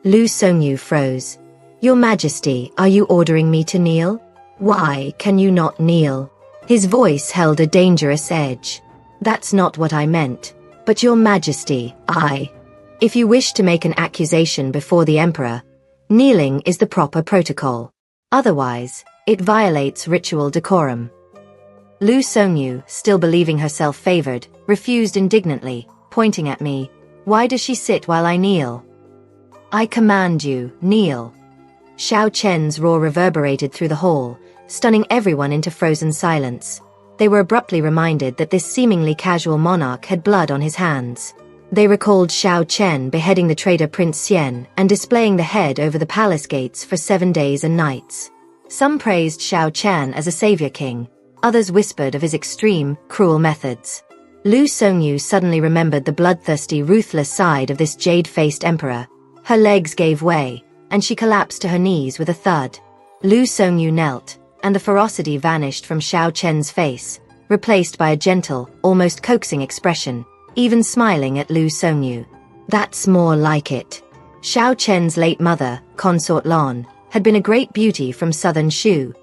Lu Songyu froze. "Your Majesty, are you ordering me to kneel? Why can you not kneel?" His voice held a dangerous edge. "That's not what I meant. But Your Majesty, If you wish to make an accusation before the Emperor, kneeling is the proper protocol. Otherwise, it violates ritual decorum." Lu Songyu, still believing herself favored, refused indignantly, pointing at me. "Why does she sit while I kneel?" "I command you, kneel." Xiao Chen's roar reverberated through the hall, stunning everyone into frozen silence. They were abruptly reminded that this seemingly casual monarch had blood on his hands. They recalled Xiao Chen beheading the traitor Prince Xian and displaying the head over the palace gates for 7 days and nights. Some praised Xiao Chen as a savior king. Others whispered of his extreme, cruel methods. Lu Songyu suddenly remembered the bloodthirsty, ruthless side of this jade-faced emperor. Her legs gave way, and she collapsed to her knees with a thud. Lu Songyu knelt, and the ferocity vanished from Xiao Chen's face, replaced by a gentle, almost coaxing expression, even smiling at Lu Songyu. "That's more like it." Xiao Chen's late mother, Consort Lon, had been a great beauty from southern Shu.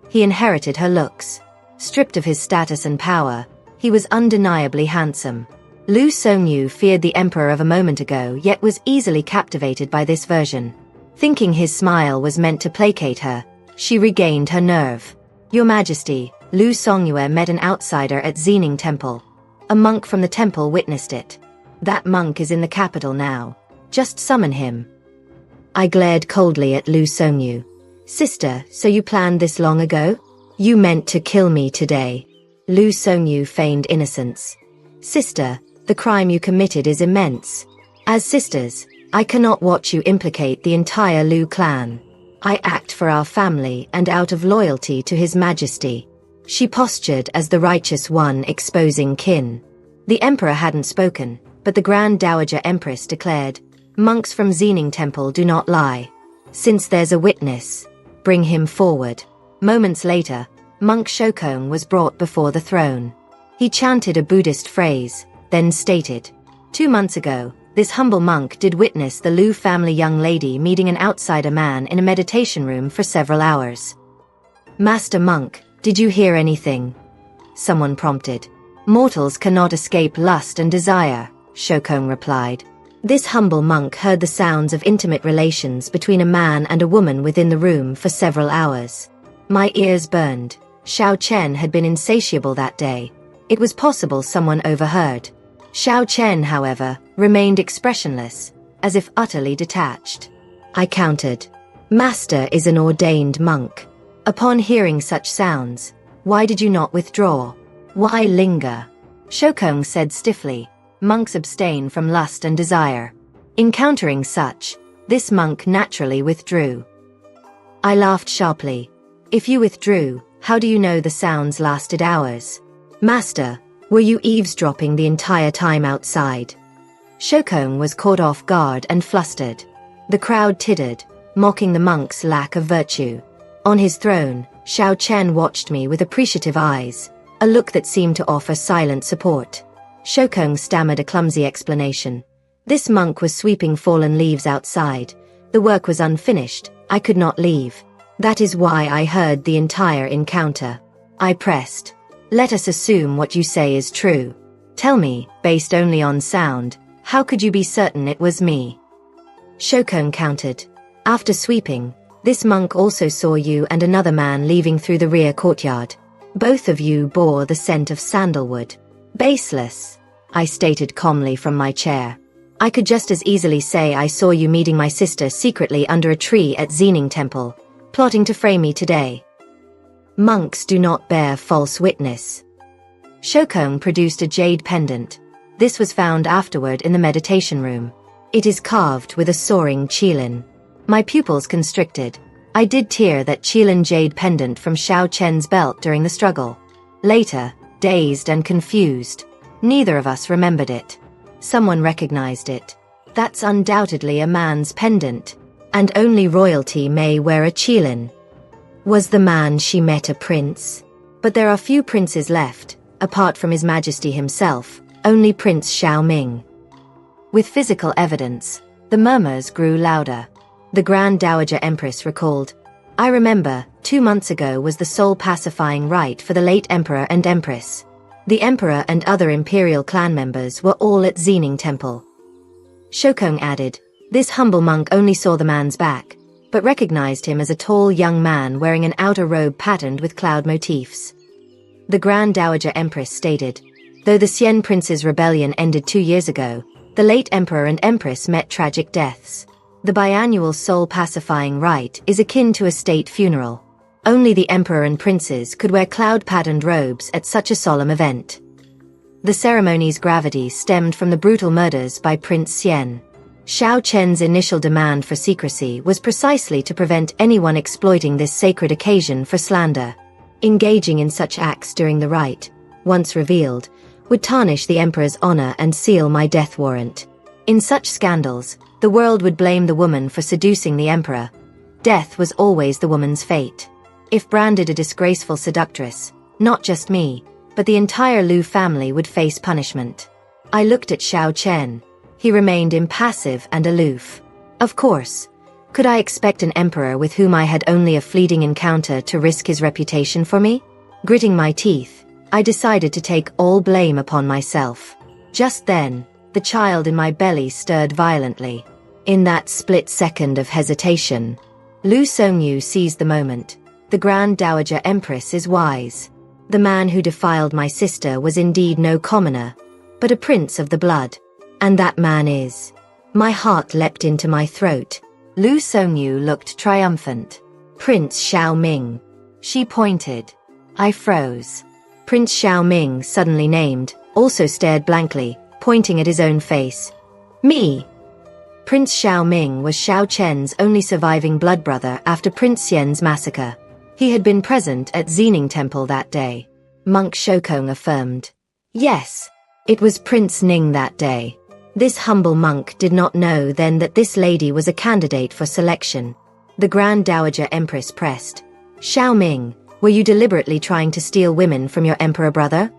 He inherited her looks. Stripped of his status and power, he was undeniably handsome. Lu Songyu feared the emperor of a moment ago, yet was easily captivated by this version. Thinking his smile was meant to placate her, she regained her nerve. "Your Majesty, Lu Songyue met an outsider at Xining Temple. A monk from the temple witnessed it. That monk is in the capital now. Just summon him." I glared coldly at Lu Songyu. "Sister, so you planned this long ago? You meant to kill me today." Lu Songyu feigned innocence. "Sister, the crime you committed is immense. As sisters, I cannot watch you implicate the entire Lu clan. I act for our family and out of loyalty to His Majesty." She postured as the righteous one exposing kin. The emperor hadn't spoken, but the Grand Dowager Empress declared, "Monks from Xining Temple do not lie. Since there's a witness, bring him forward." Moments later, Monk Shokong was brought before the throne. He chanted a Buddhist phrase, then stated, 2 months ago, this humble monk did witness the Lu family young lady meeting an outsider man in a meditation room for several hours. Master Monk, did you hear anything? Someone prompted. Mortals cannot escape lust and desire, Shokong replied. This humble monk heard the sounds of intimate relations between a man and a woman within the room for several hours. My ears burned. Xiao Chen had been insatiable that day. It was possible someone overheard. Xiao Chen, however, remained expressionless, as if utterly detached. I countered. Master is an ordained monk. Upon hearing such sounds, why did you not withdraw? Why linger? Shokong said stiffly. Monks abstain from lust and desire. Encountering such, this monk naturally withdrew. I laughed sharply. If you withdrew, how do you know the sounds lasted hours? Master, were you eavesdropping the entire time outside? Shokong was caught off guard and flustered. The crowd tittered, mocking the monk's lack of virtue. On his throne, Xiao Chen watched me with appreciative eyes, a look that seemed to offer silent support. Shokong stammered a clumsy explanation. This monk was sweeping fallen leaves outside. The work was unfinished. I could not leave. That is why I heard the entire encounter. I pressed. Let us assume what you say is true. Tell me, based only on sound, how could you be certain it was me? Shokong countered. After sweeping, this monk also saw you and another man leaving through the rear courtyard. Both of you bore the scent of sandalwood. Baseless, I stated calmly from my chair. I could just as easily say I saw you meeting my sister secretly under a tree at Xining Temple, plotting to frame me today. Monks do not bear false witness. Shokong produced a jade pendant. This was found afterward in the meditation room. It is carved with a soaring qilin. My pupils constricted. I did tear that qilin jade pendant from Xiao Chen's belt during the struggle. Later, dazed and confused, neither of us remembered it. Someone recognized it. That's undoubtedly a man's pendant, and only royalty may wear a qilin. Was the man she met a prince? But there are few princes left, apart from His Majesty himself, only Prince Xiaoming. With physical evidence, the murmurs grew louder. The Grand Dowager Empress recalled, I remember, 2 months ago was the soul pacifying rite for the late Emperor and Empress. The Emperor and other imperial clan members were all at Xining Temple. Shokong added, this humble monk only saw the man's back, but recognized him as a tall young man wearing an outer robe patterned with cloud motifs. The Grand Dowager Empress stated, though the Xian Prince's rebellion ended 2 years ago, the late Emperor and Empress met tragic deaths. The biannual soul pacifying rite is akin to a state funeral. Only the Emperor and Princes could wear cloud-patterned robes at such a solemn event. The ceremony's gravity stemmed from the brutal murders by Prince Xian. Xiao Chen's initial demand for secrecy was precisely to prevent anyone exploiting this sacred occasion for slander. Engaging in such acts during the rite, once revealed, would tarnish the Emperor's honor and seal my death warrant. In such scandals, the world would blame the woman for seducing the Emperor. Death was always the woman's fate. If branded a disgraceful seductress, not just me, but the entire Lu family would face punishment. I looked at Xiao Chen. He remained impassive and aloof. Of course, could I expect an emperor with whom I had only a fleeting encounter to risk his reputation for me? Gritting my teeth, I decided to take all blame upon myself. Just then, the child in my belly stirred violently. In that split second of hesitation, Lu Songyu seized the moment. The Grand Dowager Empress is wise. The man who defiled my sister was indeed no commoner, but a prince of the blood. And that man is... My heart leapt into my throat. Lu Songyu looked triumphant. Prince Xiaoming. She pointed. I froze. Prince Xiaoming, suddenly named, also stared blankly, pointing at his own face. Me! Prince Xiaoming was Xiao Chen's only surviving blood brother after Prince Xian's massacre. He had been present at Xining Temple that day. Monk Shokong affirmed. Yes, it was Prince Ning that day. This humble monk did not know then that this lady was a candidate for selection. The Grand Dowager Empress pressed. Xiaoming, were you deliberately trying to steal women from your emperor brother?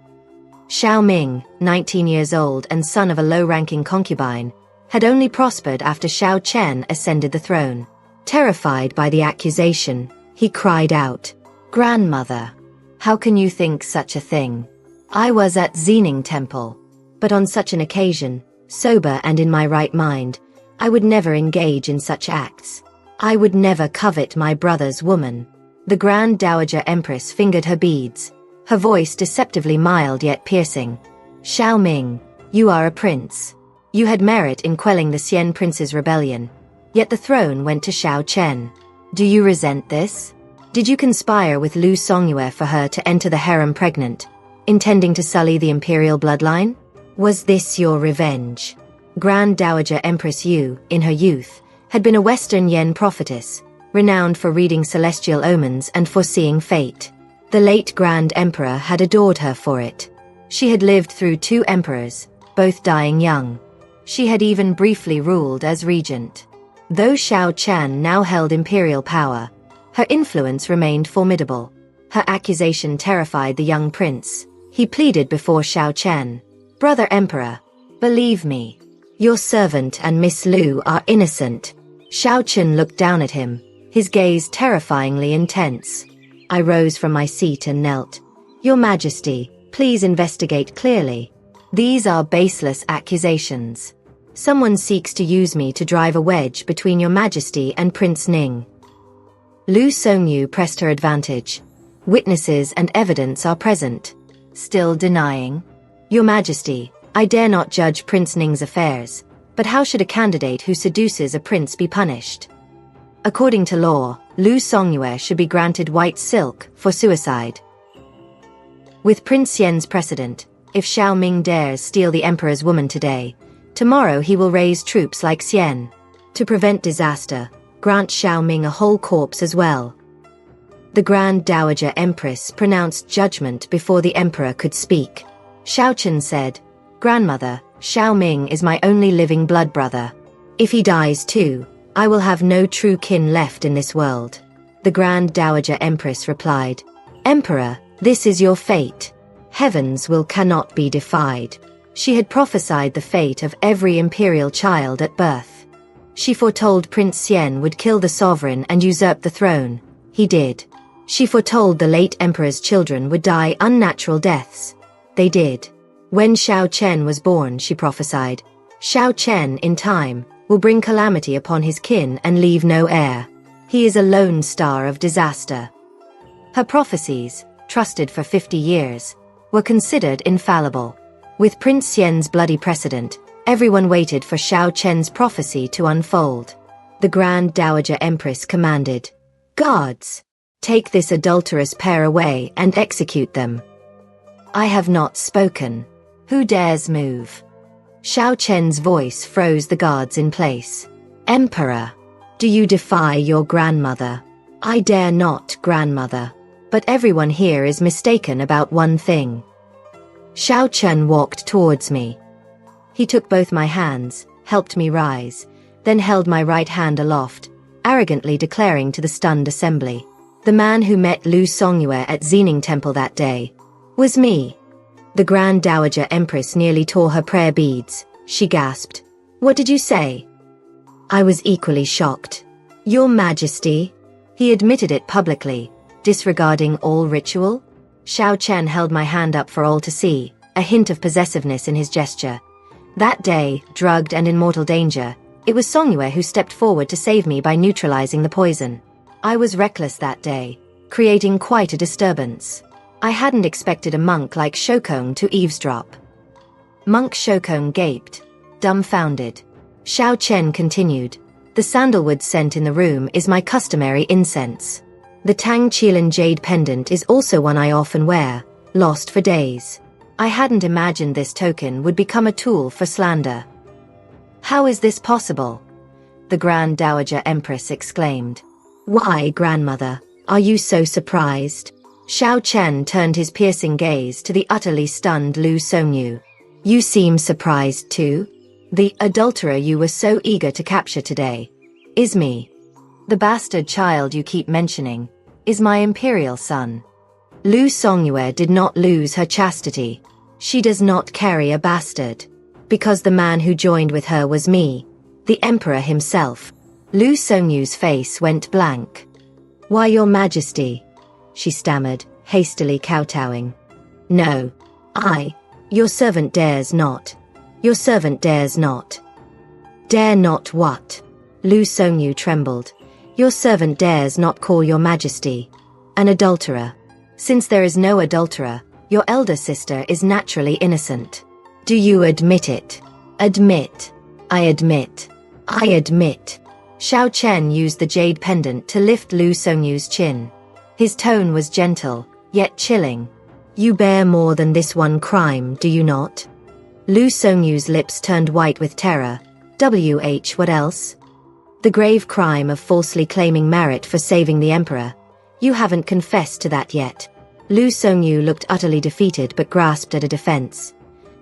Xiaoming, 19 years old and son of a low-ranking concubine, had only prospered after Xiao Chen ascended the throne. Terrified by the accusation, he cried out, Grandmother, how can you think such a thing? I was at Xining Temple, but on such an occasion, sober and in my right mind, I would never engage in such acts. I would never covet my brother's woman. The Grand Dowager Empress fingered her beads, her voice deceptively mild yet piercing. Xiao Ming, you are a prince. You had merit in quelling the Xian prince's rebellion, yet the throne went to Xiao Chen. Do you resent this? Did you conspire with Lu Songyue for her to enter the harem pregnant, intending to sully the imperial bloodline? Was this your revenge? Grand Dowager Empress Yu, in her youth, had been a Western Yen prophetess, renowned for reading celestial omens and foreseeing fate. The late Grand Emperor had adored her for it. She had lived through 2 emperors, both dying young. She had even briefly ruled as regent. Though Xiao Chen now held imperial power, her influence remained formidable. Her accusation terrified the young prince. He pleaded before Xiao Chen. Brother Emperor, believe me. Your servant and Miss Lu are innocent. Xiao Chen looked down at him, his gaze terrifyingly intense. I rose from my seat and knelt. Your Majesty, please investigate clearly. These are baseless accusations. Someone seeks to use me to drive a wedge between Your Majesty and Prince Ning. Lu Songyu pressed her advantage. Witnesses and evidence are present. Still denying? Your Majesty, I dare not judge Prince Ning's affairs, but how should a candidate who seduces a prince be punished? According to law, Lu Songyue should be granted white silk for suicide. With Prince Xian's precedent, if Xiao Ming dares steal the emperor's woman today, tomorrow he will raise troops like Xian. To prevent disaster, grant Xiao Ming a whole corpse as well. The Grand Dowager Empress pronounced judgment before the emperor could speak. Xiao Chen said, Grandmother, Xiao Ming is my only living blood brother. If he dies too, I will have no true kin left in this world. The Grand Dowager Empress replied, Emperor, this is your fate. Heaven's will cannot be defied. She had prophesied the fate of every imperial child at birth. She foretold Prince Xian would kill the sovereign and usurp the throne. He did. She foretold the late emperor's children would die unnatural deaths. They did. When Xiao Chen was born, she prophesied, Xiao Chen, in time, will bring calamity upon his kin and leave no heir. He is a lone star of disaster. Her prophecies, trusted for 50 years, were considered infallible. With Prince Xian's bloody precedent, everyone waited for Xiao Chen's prophecy to unfold. The Grand Dowager Empress commanded, Guards, take this adulterous pair away and execute them. I have not spoken. Who dares move? Xiao Chen's voice froze the guards in place. Emperor, do you defy your grandmother? I dare not, grandmother. But everyone here is mistaken about one thing. Xiao Chen walked towards me. He took both my hands, helped me rise, then held my right hand aloft, arrogantly declaring to the stunned assembly, the man who met Lu Songyue at Xining Temple that day was me. The Grand Dowager Empress nearly tore her prayer beads. She gasped, What did you say? I was equally shocked. Your Majesty? He admitted it publicly, disregarding all ritual? Xiao Chen held my hand up for all to see, a hint of possessiveness in his gesture. That day, drugged and in mortal danger, it was Songyue who stepped forward to save me by neutralizing the poison. I was reckless that day, creating quite a disturbance. I hadn't expected a monk like Shokong to eavesdrop. Monk Shokong gaped, dumbfounded. Xiao Chen continued, The sandalwood scent in the room is my customary incense. The Tang Qilin jade pendant is also one I often wear, lost for days. I hadn't imagined this token would become a tool for slander. How is this possible? The Grand Dowager Empress exclaimed. Why, grandmother, are you so surprised? Xiao Chen turned his piercing gaze to the utterly stunned Lu Songyu. You seem surprised too? The adulterer you were so eager to capture today is me. The bastard child you keep mentioning is my imperial son. Lu Songyue did not lose her chastity. She does not carry a bastard. Because the man who joined with her was me, the emperor himself. Lu Songyu's face went blank. Why, your majesty? she stammered, hastily kowtowing. No. Your servant dares not. Your servant dares not. Dare not what? Lu Songyu trembled. Your servant dares not call your majesty an adulterer. Since there is no adulterer, your elder sister is naturally innocent. Do you admit it? Admit. I admit. I admit. Xiao Chen used the jade pendant to lift Lu Songyu's chin. His tone was gentle, yet chilling. You bear more than this one crime, do you not? Lu Songyu's lips turned white with terror. What else? The grave crime of falsely claiming merit for saving the emperor. You haven't confessed to that yet. Lu Songyu looked utterly defeated but grasped at a defense.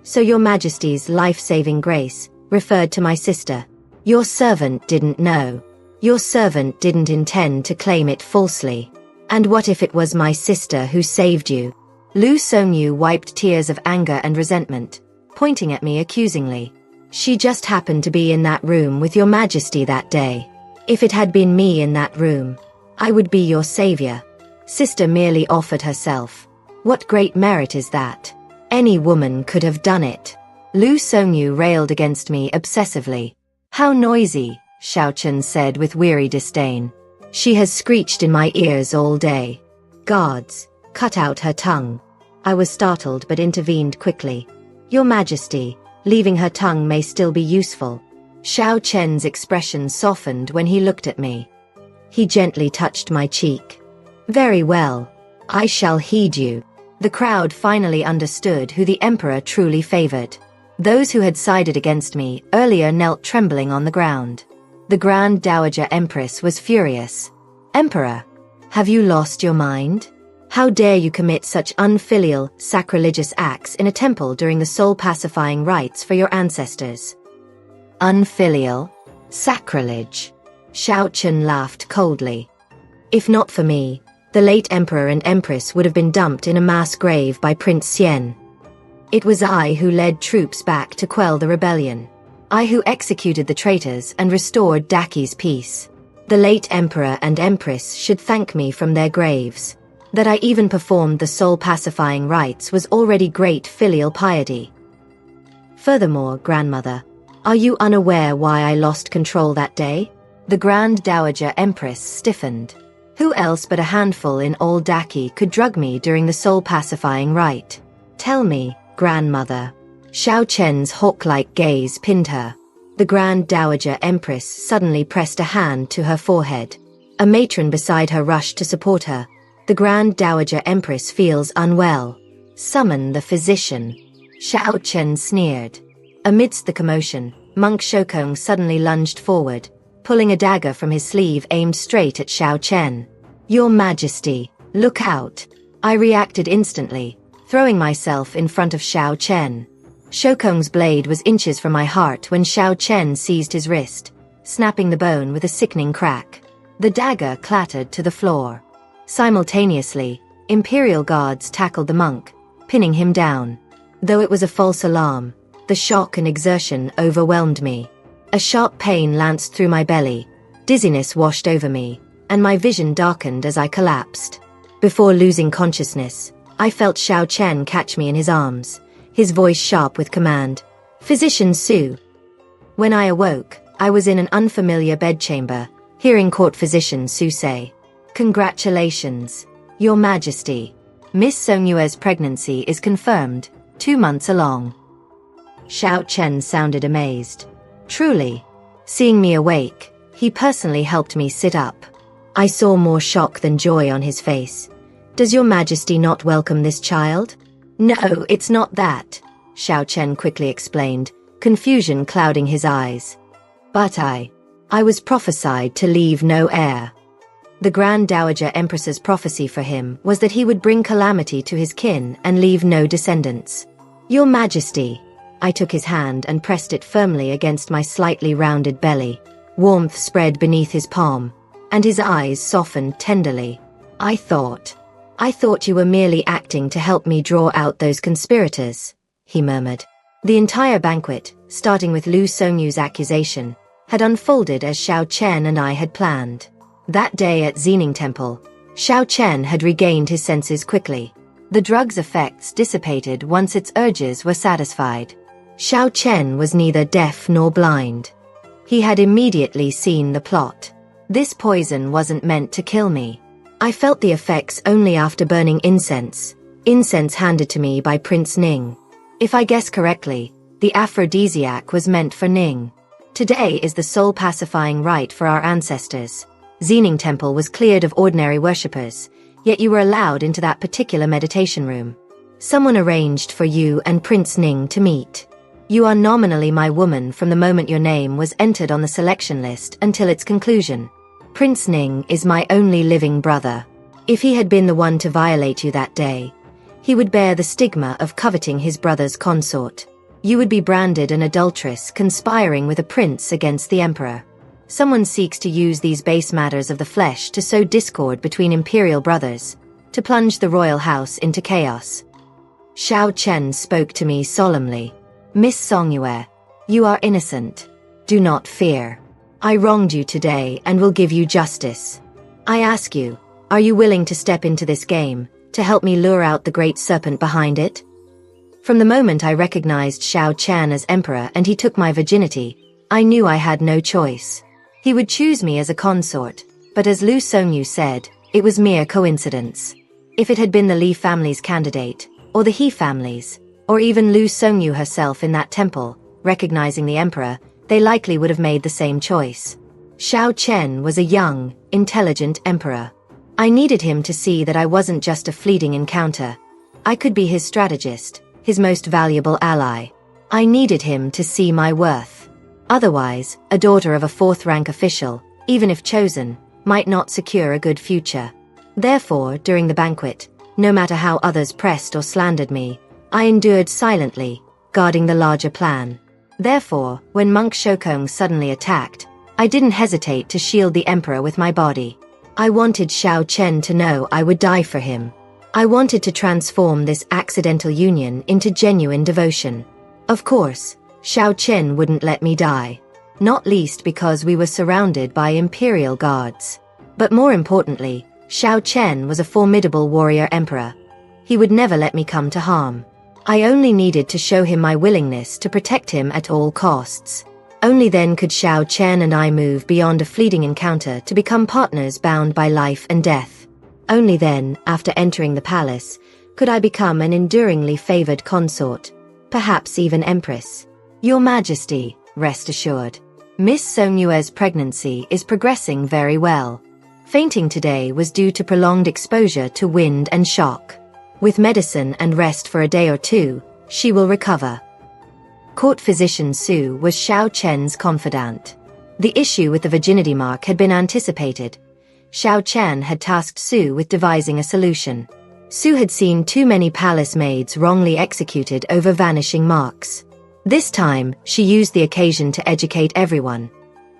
So your majesty's life-saving grace referred to my sister. Your servant didn't know. Your servant didn't intend to claim it falsely. And what if it was my sister who saved you? Lu Songyu wiped tears of anger and resentment, pointing at me accusingly. She just happened to be in that room with your majesty that day. If it had been me in that room, I would be your savior. Sister merely offered herself. What great merit is that? Any woman could have done it. Lu Songyu railed against me obsessively. How noisy, Xiao Chen said with weary disdain. She has screeched in my ears all day. Guards, cut out her tongue. I was startled but intervened quickly. Your majesty, leaving her tongue may still be useful. Xiao Chen's expression softened when he looked at me. He gently touched my cheek. Very well. I shall heed you. The crowd finally understood who the emperor truly favored. Those who had sided against me earlier knelt trembling on the ground. The Grand Dowager Empress was furious. Emperor, have you lost your mind? How dare you commit such unfilial, sacrilegious acts in a temple during the soul-pacifying rites for your ancestors? Unfilial? Sacrilege? Xiao Chen laughed coldly. If not for me, the late emperor and empress would have been dumped in a mass grave by Prince Xian. It was I who led troops back to quell the rebellion. I who executed the traitors and restored Daki's peace. The late emperor and empress should thank me from their graves. That I even performed the soul-pacifying rites was already great filial piety. Furthermore, grandmother, are you unaware why I lost control that day? The Grand Dowager Empress stiffened. Who else but a handful in old Daki could drug me during the soul-pacifying rite? Tell me, grandmother. Xiao Chen's hawk-like gaze pinned her. The Grand Dowager Empress suddenly pressed a hand to her forehead. A matron beside her rushed to support her. The Grand Dowager Empress feels unwell. Summon the physician. Xiao Chen sneered. Amidst the commotion, Monk Shokong suddenly lunged forward, pulling a dagger from his sleeve aimed straight at Xiao Chen. Your Majesty, look out! I reacted instantly, throwing myself in front of Xiao Chen. Shokong's blade was inches from my heart when Xiao Chen seized his wrist, snapping the bone with a sickening crack. The dagger clattered to the floor. Simultaneously, Imperial guards tackled the monk, pinning him down. Though it was a false alarm, the shock and exertion overwhelmed me. A sharp pain lanced through my belly, dizziness washed over me, and my vision darkened as I collapsed. Before losing consciousness, I felt Xiao Chen catch me in his arms, his voice sharp with command. Physician Su. When I awoke, I was in an unfamiliar bedchamber, hearing court physician Su say, Congratulations, Your Majesty. Miss Songyue's pregnancy is confirmed, 2 months along. Xiao Chen sounded amazed. Truly. Seeing me awake, he personally helped me sit up. I saw more shock than joy on his face. Does Your Majesty not welcome this child? No, it's not that, Xiao Chen quickly explained, confusion clouding his eyes. But I was prophesied to leave no heir. The Grand Dowager Empress's prophecy for him was that he would bring calamity to his kin and leave no descendants. Your Majesty. I took his hand and pressed it firmly against my slightly rounded belly. Warmth spread beneath his palm, and his eyes softened tenderly. I thought you were merely acting to help me draw out those conspirators, he murmured. The entire banquet, starting with Lu Songyu's accusation, had unfolded as Xiao Chen and I had planned. That day at Xining Temple, Xiao Chen had regained his senses quickly. The drug's effects dissipated once its urges were satisfied. Xiao Chen was neither deaf nor blind. He had immediately seen the plot. This poison wasn't meant to kill me. I felt the effects only after burning incense handed to me by Prince Ning. If I guess correctly, the aphrodisiac was meant for Ning. Today is the soul pacifying rite for our ancestors. Xining Temple was cleared of ordinary worshippers, yet you were allowed into that particular meditation room. Someone arranged for you and Prince Ning to meet. You are nominally my woman from the moment your name was entered on the selection list until its conclusion. Prince Ning is my only living brother. If he had been the one to violate you that day, he would bear the stigma of coveting his brother's consort. You would be branded an adulteress conspiring with a prince against the emperor. Someone seeks to use these base matters of the flesh to sow discord between imperial brothers, to plunge the royal house into chaos. Xiao Chen spoke to me solemnly. Miss Songyue, you are innocent. Do not fear. I wronged you today and will give you justice. I ask you, are you willing to step into this game, to help me lure out the great serpent behind it? From the moment I recognized Xiao Chen as emperor and he took my virginity, I knew I had no choice. He would choose me as a consort, but as Lu Songyu said, it was mere coincidence. If it had been the Li family's candidate, or the He family's, or even Lu Songyu herself in that temple, recognizing the emperor, they likely would have made the same choice. Xiao Chen was a young, intelligent emperor. I needed him to see that I wasn't just a fleeting encounter. I could be his strategist, his most valuable ally. I needed him to see my worth. Otherwise, a daughter of a fourth-rank official, even if chosen, might not secure a good future. Therefore, during the banquet, no matter how others pressed or slandered me, I endured silently, guarding the larger plan. Therefore, when Monk Shokong suddenly attacked, I didn't hesitate to shield the emperor with my body. I wanted Xiao Chen to know I would die for him. I wanted to transform this accidental union into genuine devotion. Of course, Xiao Chen wouldn't let me die. Not least because we were surrounded by imperial guards. But more importantly, Xiao Chen was a formidable warrior emperor. He would never let me come to harm. I only needed to show him my willingness to protect him at all costs. Only then could Xiao Chen and I move beyond a fleeting encounter to become partners bound by life and death. Only then, after entering the palace, could I become an enduringly favored consort, perhaps even empress. Your Majesty, rest assured. Miss Songyue's pregnancy is progressing very well. Fainting today was due to prolonged exposure to wind and shock. With medicine and rest for a day or two, she will recover. Court physician Su was Xiao Chen's confidant. The issue with the virginity mark had been anticipated. Xiao Chen had tasked Su with devising a solution. Su had seen too many palace maids wrongly executed over vanishing marks. This time, she used the occasion to educate everyone.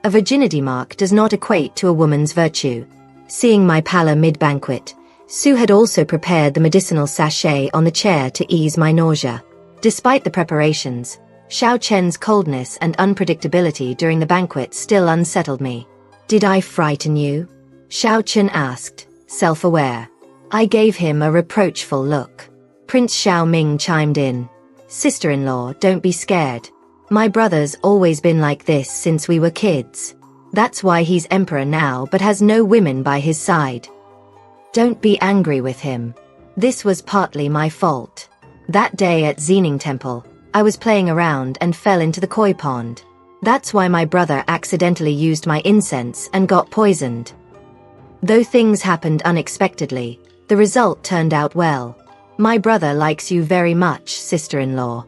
A virginity mark does not equate to a woman's virtue. Seeing my pallor mid-banquet, Su had also prepared the medicinal sachet on the chair to ease my nausea. Despite the preparations, Xiao Chen's coldness and unpredictability during the banquet still unsettled me. Did I frighten you? Xiao Chen asked, self-aware. I gave him a reproachful look. Prince Xiao Ming chimed in. Sister-in-law, don't be scared. My brother's always been like this since we were kids. That's why he's emperor now but has no women by his side. Don't be angry with him. This was partly my fault. That day at Xining Temple, I was playing around and fell into the koi pond. That's why my brother accidentally used my incense and got poisoned. Though things happened unexpectedly, the result turned out well. My brother likes you very much, sister-in-law.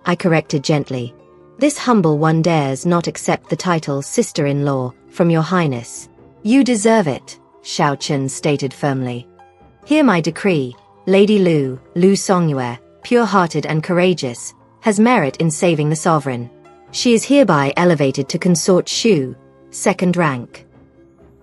I corrected gently. This humble one dares not accept the title sister-in-law from your highness. You deserve it, Xiao Chen stated firmly. Hear my decree. Lady Lu Songyue, pure-hearted and courageous, has merit in saving the sovereign. She is hereby elevated to consort Shu, second rank.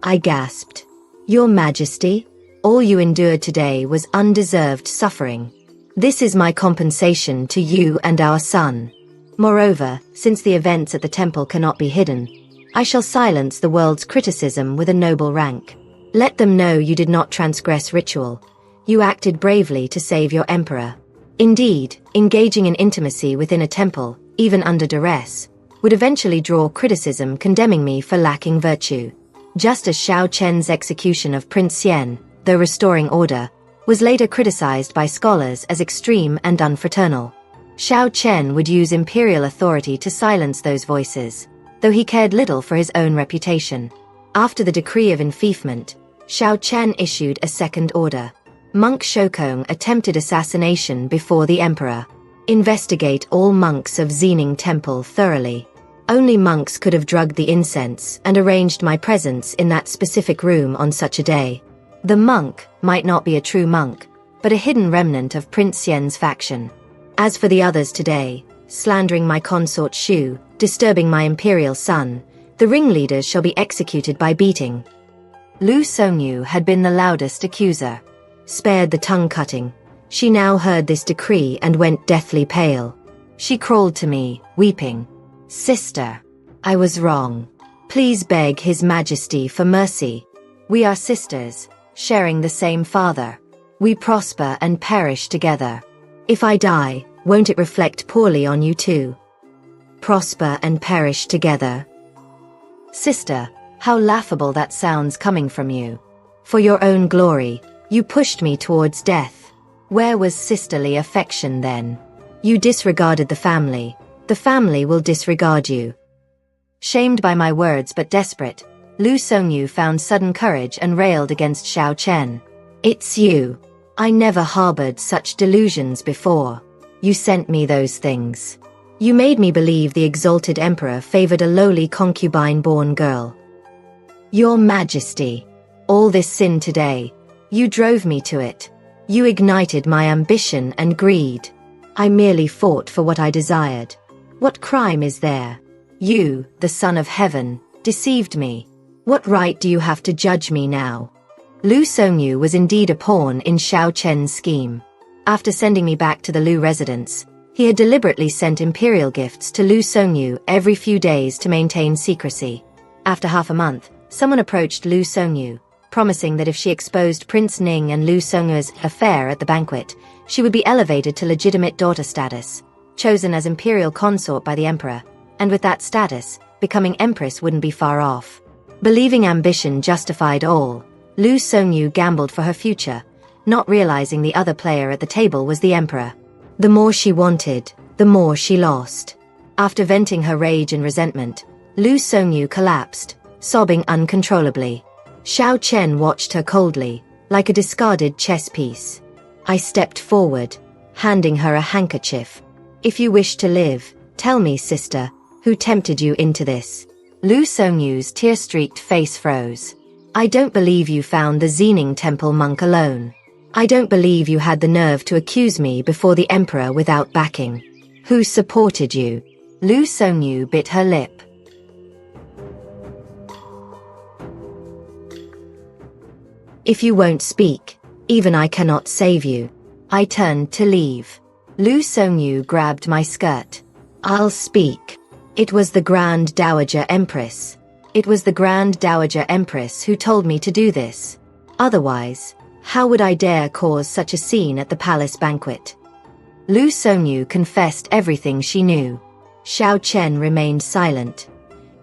I gasped. Your Majesty? All you endured today was undeserved suffering. This is my compensation to you and our son. Moreover, since the events at the temple cannot be hidden, I shall silence the world's criticism with a noble rank. Let them know you did not transgress ritual. You acted bravely to save your emperor. Indeed, engaging in intimacy within a temple, even under duress, would eventually draw criticism condemning me for lacking virtue. Just as Xiao Chen's execution of Prince Xian, though restoring order, was later criticized by scholars as extreme and unfraternal. Xiao Chen would use imperial authority to silence those voices, though he cared little for his own reputation. After the decree of enfeoffment, Xiao Chen issued a second order. Monk Shokong attempted assassination before the emperor. Investigate all monks of Xining Temple thoroughly. Only monks could have drugged the incense and arranged my presence in that specific room on such a day. The monk might not be a true monk, but a hidden remnant of Prince Xian's faction. As for the others today, slandering my consort Xu, disturbing my imperial son, the ringleaders shall be executed by beating. Lu Songyu had been the loudest accuser. Spared the tongue-cutting, she now heard this decree and went deathly pale. She crawled to me, weeping. Sister, I was wrong. Please beg His Majesty for mercy. We are sisters, sharing the same father. We prosper and perish together. If I die, won't it reflect poorly on you too? Prosper and perish together. Sister, how laughable that sounds coming from you. For your own glory, you pushed me towards death. Where was sisterly affection then? You disregarded the family. The family will disregard you. Shamed by my words but desperate, Lu Songyu found sudden courage and railed against Xiao Chen. It's you. I never harbored such delusions before. You sent me those things. You made me believe the exalted emperor favored a lowly concubine-born girl. Your Majesty, all this sin today, you drove me to it. You ignited my ambition and greed. I merely fought for what I desired. What crime is there? You, the Son of Heaven, deceived me. What right do you have to judge me now? Lu Songyu was indeed a pawn in Xiao Chen's scheme. After sending me back to the Lu residence, he had deliberately sent imperial gifts to Lu Songyu every few days to maintain secrecy. After half a month, someone approached Lu Songyu, promising that if she exposed Prince Ning and Lu Songyu's affair at the banquet, she would be elevated to legitimate daughter status, chosen as imperial consort by the emperor, and with that status, becoming empress wouldn't be far off. Believing ambition justified all, Lu Songyu gambled for her future, not realizing the other player at the table was the emperor. The more she wanted, the more she lost. After venting her rage and resentment, Lu Songyu collapsed, sobbing uncontrollably. Xiao Chen watched her coldly, like a discarded chess piece. I stepped forward, handing her a handkerchief. If you wish to live, tell me, sister, who tempted you into this? Lu Songyu's tear-streaked face froze. I don't believe you found the Xining Temple monk alone. I don't believe you had the nerve to accuse me before the emperor without backing. Who supported you? Lu Songyu bit her lip. If you won't speak, even I cannot save you. I turned to leave. Lu Songyu grabbed my skirt. I'll speak. It was the Grand Dowager Empress. It was the Grand Dowager Empress who told me to do this. Otherwise, how would I dare cause such a scene at the palace banquet? Lu Songyu confessed everything she knew. Xiao Chen remained silent.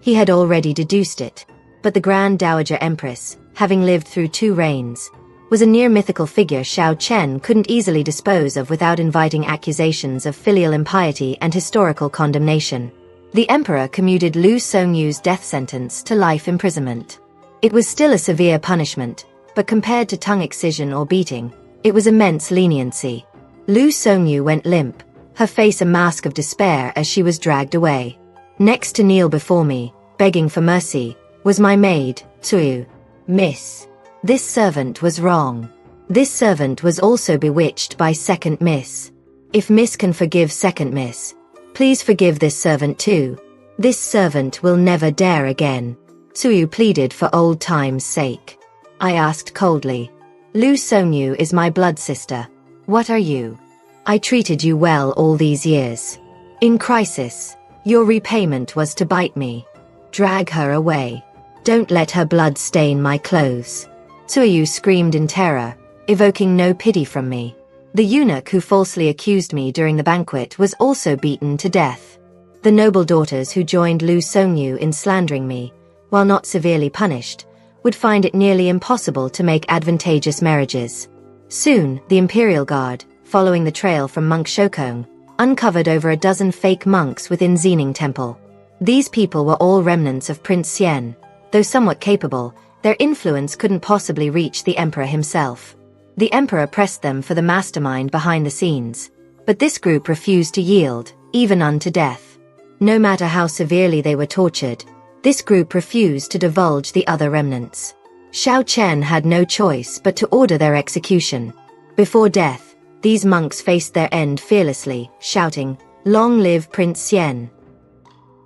He had already deduced it, but the Grand Dowager Empress, having lived through 2 reigns, was a near-mythical figure Xiao Chen couldn't easily dispose of without inviting accusations of filial impiety and historical condemnation. The emperor commuted Lu Songyu's death sentence to life imprisonment. It was still a severe punishment, but compared to tongue excision or beating, it was immense leniency. Lu Songyu went limp, her face a mask of despair as she was dragged away. Next to kneel before me, begging for mercy, was my maid, Tsuyu. Miss. This servant was wrong. This servant was also bewitched by Second Miss. If Miss can forgive Second Miss, please forgive this servant too. This servant will never dare again. Tsuyu pleaded for old time's sake. I asked coldly. Lu Songyu is my blood sister. What are you? I treated you well all these years. In crisis, your repayment was to bite me. Drag her away. Don't let her blood stain my clothes. Tsuyu screamed in terror, evoking no pity from me. The eunuch who falsely accused me during the banquet was also beaten to death. The noble daughters who joined Lu Songyu in slandering me, while not severely punished, would find it nearly impossible to make advantageous marriages. Soon, the Imperial Guard, following the trail from monk Shokong, uncovered over a dozen fake monks within Xining Temple. These people were all remnants of Prince Xian. Though somewhat capable, their influence couldn't possibly reach the emperor himself. The emperor pressed them for the mastermind behind the scenes, but this group refused to yield, even unto death. No matter how severely they were tortured, this group refused to divulge the other remnants. Xiao Chen had no choice but to order their execution. Before death, these monks faced their end fearlessly, shouting, "Long live Prince Xian!"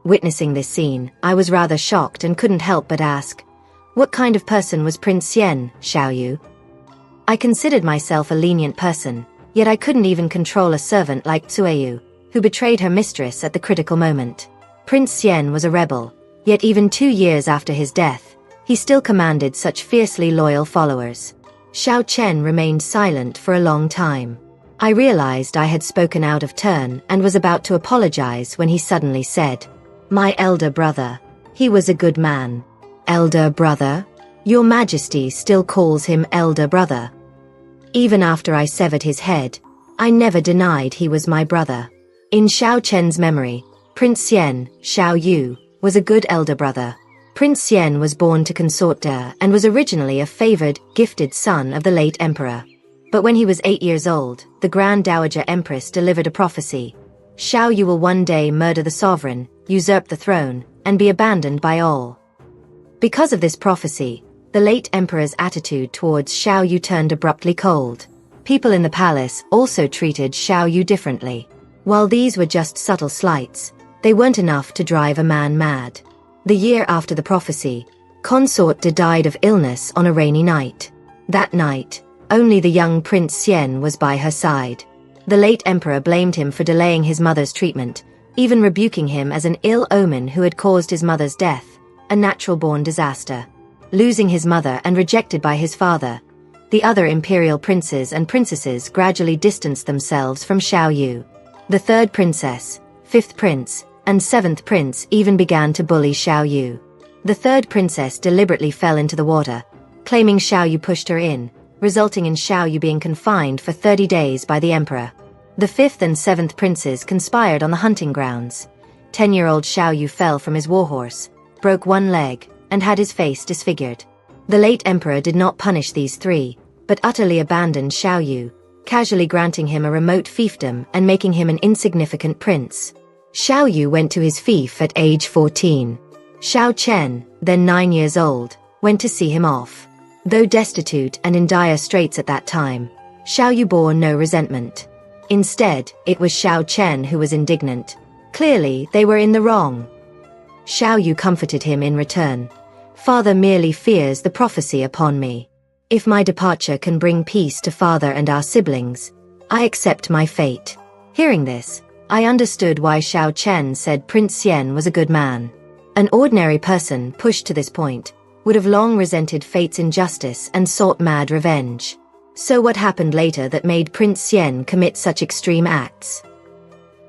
Witnessing this scene, I was rather shocked and couldn't help but ask, what kind of person was Prince Xian, Xiaoyu? I considered myself a lenient person, yet I couldn't even control a servant like Tsuyu, who betrayed her mistress at the critical moment. Prince Xian was a rebel, yet even 2 years after his death, he still commanded such fiercely loyal followers. Xiao Chen remained silent for a long time. I realized I had spoken out of turn and was about to apologize when he suddenly said, "My elder brother. He was a good man." "Elder brother? Your Majesty still calls him elder brother." Even after I severed his head, I never denied he was my brother. In Xiao Chen's memory, Prince Xian, Xiaoyu, was a good elder brother. Prince Xian was born to consort Der and was originally a favored, gifted son of the late emperor. But when he was 8 years old, the Grand Dowager Empress delivered a prophecy. Xiaoyu will one day murder the sovereign, usurp the throne, and be abandoned by all. Because of this prophecy, the late emperor's attitude towards Xiaoyu turned abruptly cold. People in the palace also treated Xiaoyu differently. While these were just subtle slights, they weren't enough to drive a man mad. The year after the prophecy, Consort De died of illness on a rainy night. That night, only the young Prince Xian was by her side. The late emperor blamed him for delaying his mother's treatment, even rebuking him as an ill omen who had caused his mother's death, a natural-born disaster. Losing his mother and rejected by his father, the other imperial princes and princesses gradually distanced themselves from Xiaoyu. The third princess, fifth prince, and seventh prince even began to bully Xiaoyu. The third princess deliberately fell into the water, claiming Xiaoyu pushed her in, resulting in Xiaoyu being confined for 30 days by the emperor. The fifth and seventh princes conspired on the hunting grounds. 10-year-old Xiaoyu fell from his warhorse, broke one leg, and had his face disfigured. The late emperor did not punish these three, but utterly abandoned Xiaoyu, casually granting him a remote fiefdom and making him an insignificant prince. Xiaoyu went to his fief at age 14. Xiao Chen, then 9 years old, went to see him off. Though destitute and in dire straits at that time, Xiaoyu bore no resentment. Instead, it was Xiao Chen who was indignant. Clearly, they were in the wrong. Xiaoyu comforted him in return. "Father merely fears the prophecy upon me. If my departure can bring peace to father and our siblings, I accept my fate." Hearing this, I understood why Xiao Chen said Prince Xian was a good man. An ordinary person pushed to this point would have long resented fate's injustice and sought mad revenge. So what happened later that made Prince Xian commit such extreme acts?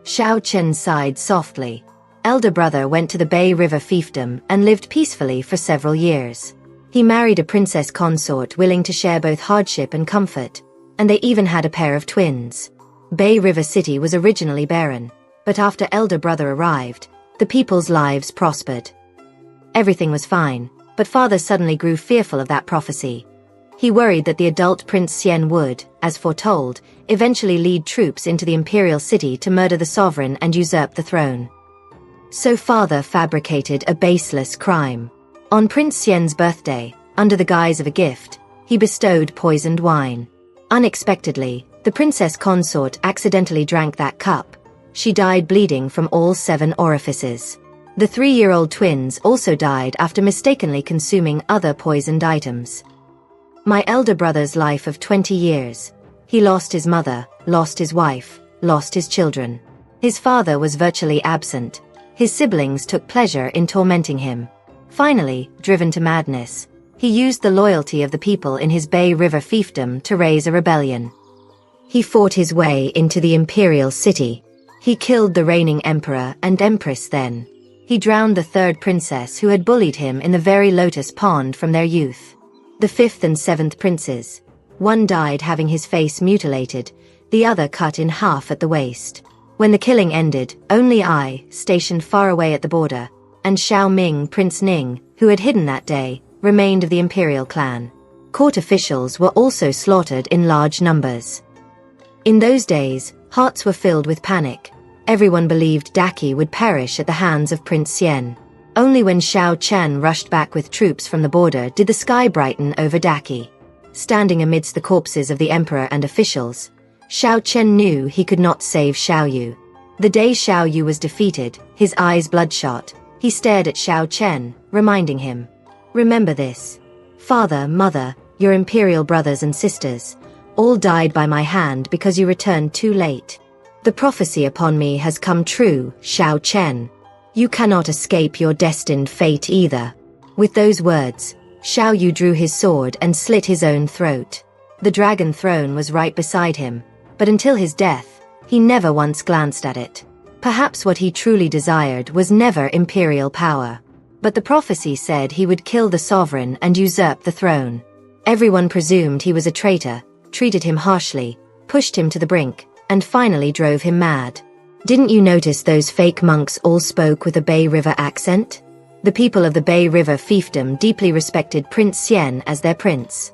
Xiao Chen sighed softly. Elder brother went to the Bay River fiefdom and lived peacefully for several years. He married a princess consort willing to share both hardship and comfort, and they even had a pair of twins. Bay River City was originally barren, but after elder brother arrived, the people's lives prospered. Everything was fine, but father suddenly grew fearful of that prophecy. He worried that the adult Prince Xian would, as foretold, eventually lead troops into the imperial city to murder the sovereign and usurp the throne. So father fabricated a baseless crime. On Prince Xian's birthday, under the guise of a gift, he bestowed poisoned wine. Unexpectedly, the princess consort accidentally drank that cup. She died bleeding from all 7 orifices. The 3-year-old twins also died after mistakenly consuming other poisoned items. My elder brother's life of 20 years. He lost his mother, lost his wife, lost his children. His father was virtually absent. His siblings took pleasure in tormenting him. Finally, driven to madness, He used the loyalty of the people in his Bay River fiefdom to raise a rebellion. He fought his way into the imperial city. He killed the reigning emperor and empress then. He drowned the third princess who had bullied him in the very lotus pond from their youth. The fifth and seventh princes. One died having his face mutilated, the other cut in half at the waist. When the killing ended, only I, stationed far away at the border, and Xiao Ming, Prince Ning, who had hidden that day, remained of the imperial clan. Court officials were also slaughtered in large numbers. In those days, hearts were filled with panic. Everyone believed Daqi would perish at the hands of Prince Xian. Only when Xiao Chen rushed back with troops from the border did the sky brighten over Daqi. Standing amidst the corpses of the emperor and officials, Xiao Chen knew he could not save Xiao Yu. The day Xiao Yu was defeated, his eyes bloodshot, he stared at Xiao Chen, reminding him, "Remember this. Father, mother, your imperial brothers and sisters, all died by my hand because you returned too late. The prophecy upon me has come true, Xiao Chen. You cannot escape your destined fate either." With those words, Xiao Yu drew his sword and slit his own throat. The dragon throne was right beside him, but until his death, he never once glanced at it. Perhaps what he truly desired was never imperial power. But the prophecy said he would kill the sovereign and usurp the throne. Everyone presumed he was a traitor, treated him harshly, pushed him to the brink, and finally drove him mad. Didn't you notice those fake monks all spoke with a Bay River accent? The people of the Bay River fiefdom deeply respected Prince Xian as their prince.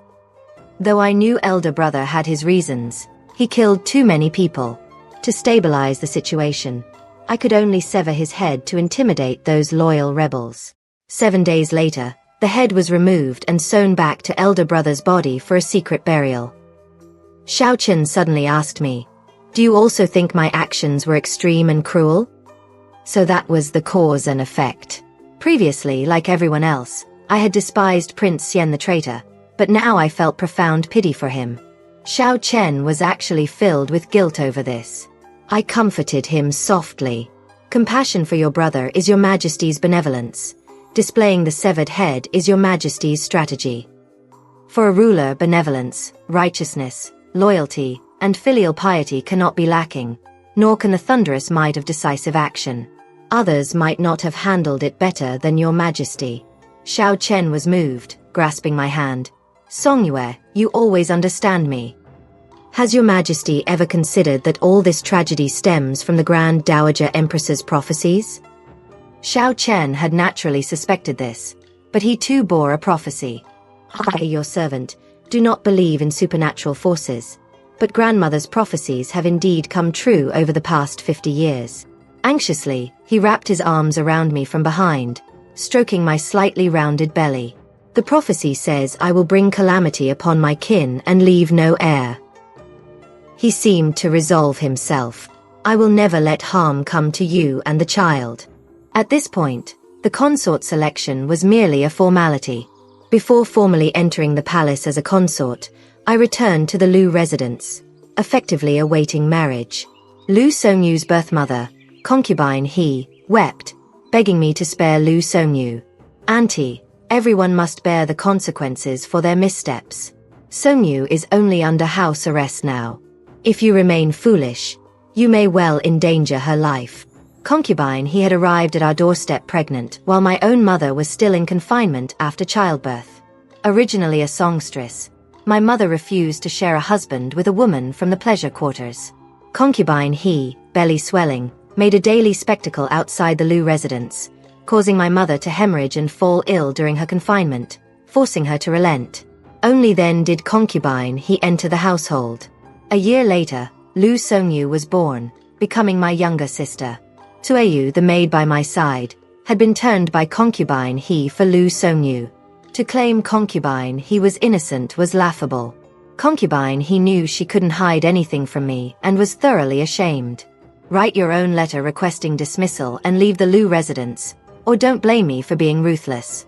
Though I knew elder brother had his reasons, he killed too many people. To stabilize the situation, I could only sever his head to intimidate those loyal rebels. 7 days later, the head was removed and sewn back to elder brother's body for a secret burial. Xiao Chen suddenly asked me, "Do you also think my actions were extreme and cruel?" So that was the cause and effect. Previously, like everyone else, I had despised Prince Xian the traitor, but now I felt profound pity for him. Xiao Chen was actually filled with guilt over this. I comforted him softly. "Compassion for your brother is your majesty's benevolence. Displaying the severed head is your majesty's strategy. For a ruler, benevolence, righteousness, loyalty, and filial piety cannot be lacking, nor can the thunderous might of decisive action. Others might not have handled it better than your majesty." Xiao Chen was moved, grasping my hand. "Songyue, you always understand me. Has your majesty ever considered that all this tragedy stems from the Grand Dowager Empress's prophecies?" Xiao Chen had naturally suspected this, but he too bore a prophecy. "I, your servant, do not believe in supernatural forces, but grandmother's prophecies have indeed come true over the past 50 years. Anxiously, he wrapped his arms around me from behind, stroking my slightly rounded belly. "The prophecy says I will bring calamity upon my kin and leave no heir." He seemed to resolve himself. "I will never let harm come to you and the child." At this point, the consort selection was merely a formality. Before formally entering the palace as a consort, I returned to the Lu residence, effectively awaiting marriage. Lu Songyu's birth mother, concubine He, wept, begging me to spare Lu Songyu. "Auntie, everyone must bear the consequences for their missteps. Songyu is only under house arrest now. If you remain foolish, you may well endanger her life." Concubine He had arrived at our doorstep pregnant, while my own mother was still in confinement after childbirth. Originally a songstress, my mother refused to share a husband with a woman from the pleasure quarters. Concubine He, belly swelling, made a daily spectacle outside the Lu residence, causing my mother to hemorrhage and fall ill during her confinement, forcing her to relent. Only then did concubine He enter the household. A year later, Lu Songyu was born, becoming my younger sister. Tueyu, the maid by my side, had been turned by concubine He for Lu Songyu. To claim concubine He was innocent was laughable. Concubine He knew she couldn't hide anything from me and was thoroughly ashamed. "Write your own letter requesting dismissal and leave the Lu residence, or don't blame me for being ruthless."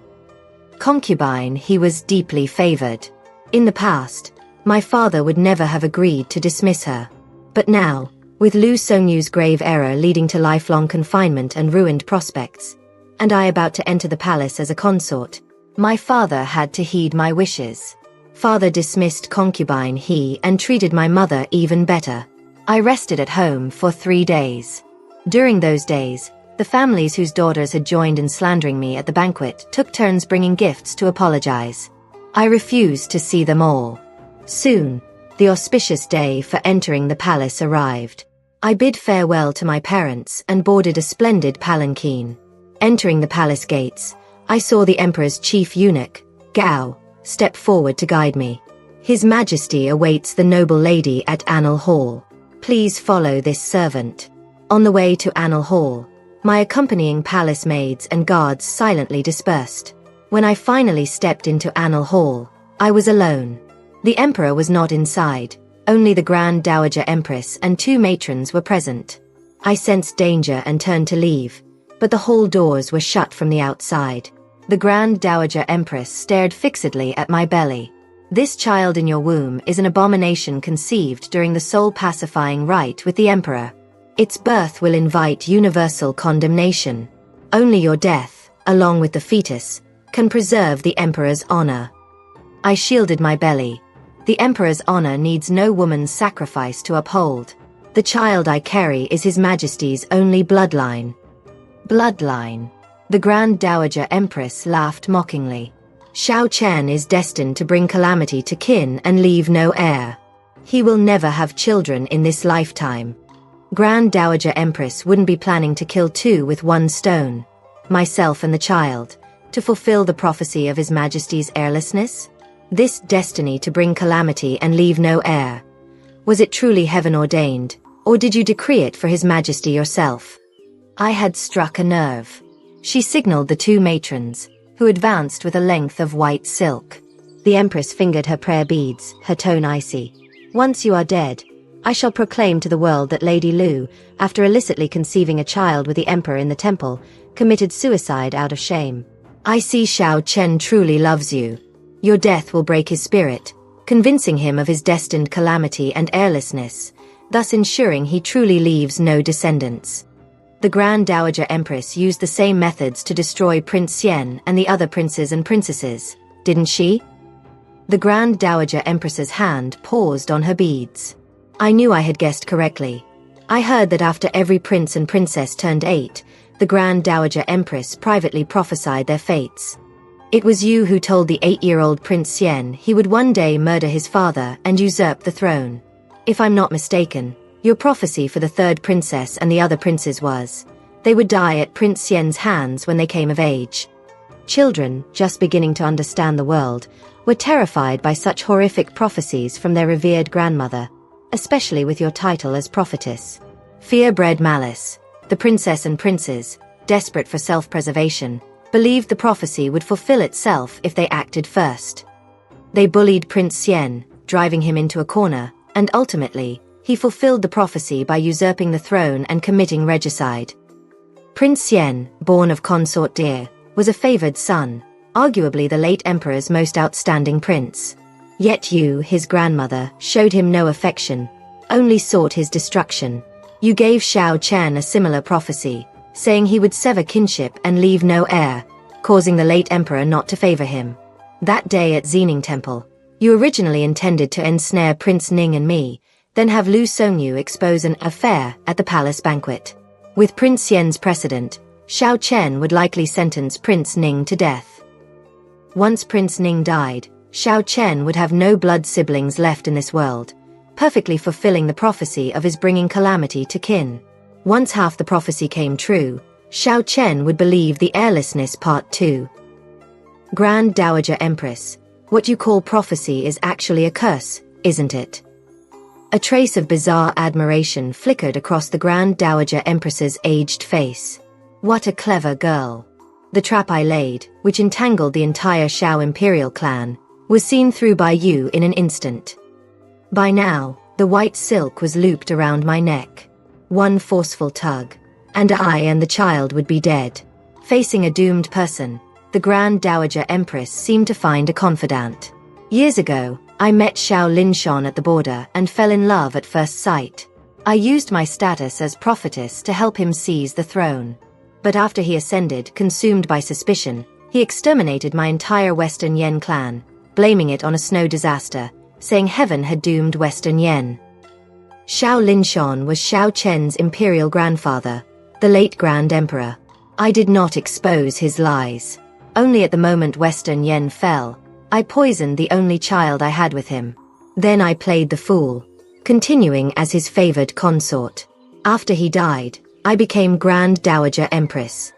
Concubine He was deeply favored. In the past, my father would never have agreed to dismiss her. But now, with Lu Songyu's grave error leading to lifelong confinement and ruined prospects, and I about to enter the palace as a consort, My father had to heed my wishes. Father dismissed concubine he and treated my mother even better. I rested at home for 3 days. During those days, the families whose daughters had joined in slandering me at the banquet took turns bringing gifts to apologize. I refused to see them all. Soon, the auspicious day for entering the palace arrived. I bid farewell to my parents and boarded a splendid palanquin. Entering the palace gates, I saw the emperor's chief eunuch, Gao, step forward to guide me. His Majesty awaits the noble lady at Annal Hall. Please follow this servant. On the way to Annal Hall, my accompanying palace maids and guards silently dispersed. When I finally stepped into Annal Hall, I was alone. The emperor was not inside, only the Grand Dowager Empress and 2 matrons were present. I sensed danger and turned to leave, but the hall doors were shut from the outside. The Grand Dowager Empress stared fixedly at my belly. This child in your womb is an abomination conceived during the soul-pacifying rite with the emperor. Its birth will invite universal condemnation. Only your death, along with the fetus, can preserve the emperor's honor. I shielded my belly. The emperor's honor needs no woman's sacrifice to uphold. The child I carry is His Majesty's only bloodline. Bloodline. The Grand Dowager Empress laughed mockingly. Xiao Chen is destined to bring calamity to kin and leave no heir. He will never have children in this lifetime. Grand Dowager Empress wouldn't be planning to kill 2 with 1 stone, myself and the child, to fulfill the prophecy of His Majesty's heirlessness? This destiny to bring calamity and leave no heir. Was it truly heaven ordained, or did you decree it for His Majesty yourself? I had struck a nerve. She signaled the 2 matrons, who advanced with a length of white silk. The Empress fingered her prayer beads, her tone icy. Once you are dead, I shall proclaim to the world that Lady Lu, after illicitly conceiving a child with the Emperor in the temple, committed suicide out of shame. I see Xiao Chen truly loves you. Your death will break his spirit, convincing him of his destined calamity and heirlessness, thus ensuring he truly leaves no descendants. The Grand Dowager Empress used the same methods to destroy Prince Xian and the other princes and princesses, didn't she? The Grand Dowager Empress's hand paused on her beads. I knew I had guessed correctly. I heard that after every prince and princess turned 8, the Grand Dowager Empress privately prophesied their fates. It was you who told the 8-year-old Prince Xian he would one day murder his father and usurp the throne. If I'm not mistaken, your prophecy for the 3rd princess and the other princes was, they would die at Prince Xian's hands when they came of age. Children, just beginning to understand the world, were terrified by such horrific prophecies from their revered grandmother, especially with your title as prophetess. Fear bred malice. The princess and princes, desperate for self-preservation, believed the prophecy would fulfill itself if they acted first. They bullied Prince Xian, driving him into a corner, and ultimately, he fulfilled the prophecy by usurping the throne and committing regicide. Prince Xian, born of consort Deer, was a favored son, arguably the late emperor's most outstanding prince. Yet you, his grandmother, showed him no affection, only sought his destruction. You gave Xiao Chen a similar prophecy, saying he would sever kinship and leave no heir, causing the late emperor not to favor him. That day at Xining Temple, you originally intended to ensnare Prince Ning and me, then have Lu Songyu expose an affair at the palace banquet. With Prince Xian's precedent, Xiao Chen would likely sentence Prince Ning to death. Once Prince Ning died, Xiao Chen would have no blood siblings left in this world, perfectly fulfilling the prophecy of his bringing calamity to kin. Once half the prophecy came true, Xiao Chen would believe the heirlessness part 2. Grand Dowager Empress, what you call prophecy is actually a curse, isn't it? A trace of bizarre admiration flickered across the Grand Dowager Empress's aged face. What a clever girl. The trap I laid, which entangled the entire Xiao Imperial clan, was seen through by you in an instant. By now, the white silk was looped around my neck. One forceful tug, and I and the child would be dead. Facing a doomed person, the Grand Dowager Empress seemed to find a confidant. Years ago, I met Xiao Linshan at the border and fell in love at first sight. I used my status as prophetess to help him seize the throne. But after he ascended, consumed by suspicion, He exterminated my entire Western Yan clan, blaming it on a snow disaster, saying heaven had doomed Western Yan. Xiao Linshan was Xiao Chen's imperial grandfather, the late Grand Emperor. I did not expose his lies. Only at the moment Western Yan fell, I poisoned the only child I had with him. Then I played the fool, continuing as his favored consort. After he died, I became Grand Dowager Empress.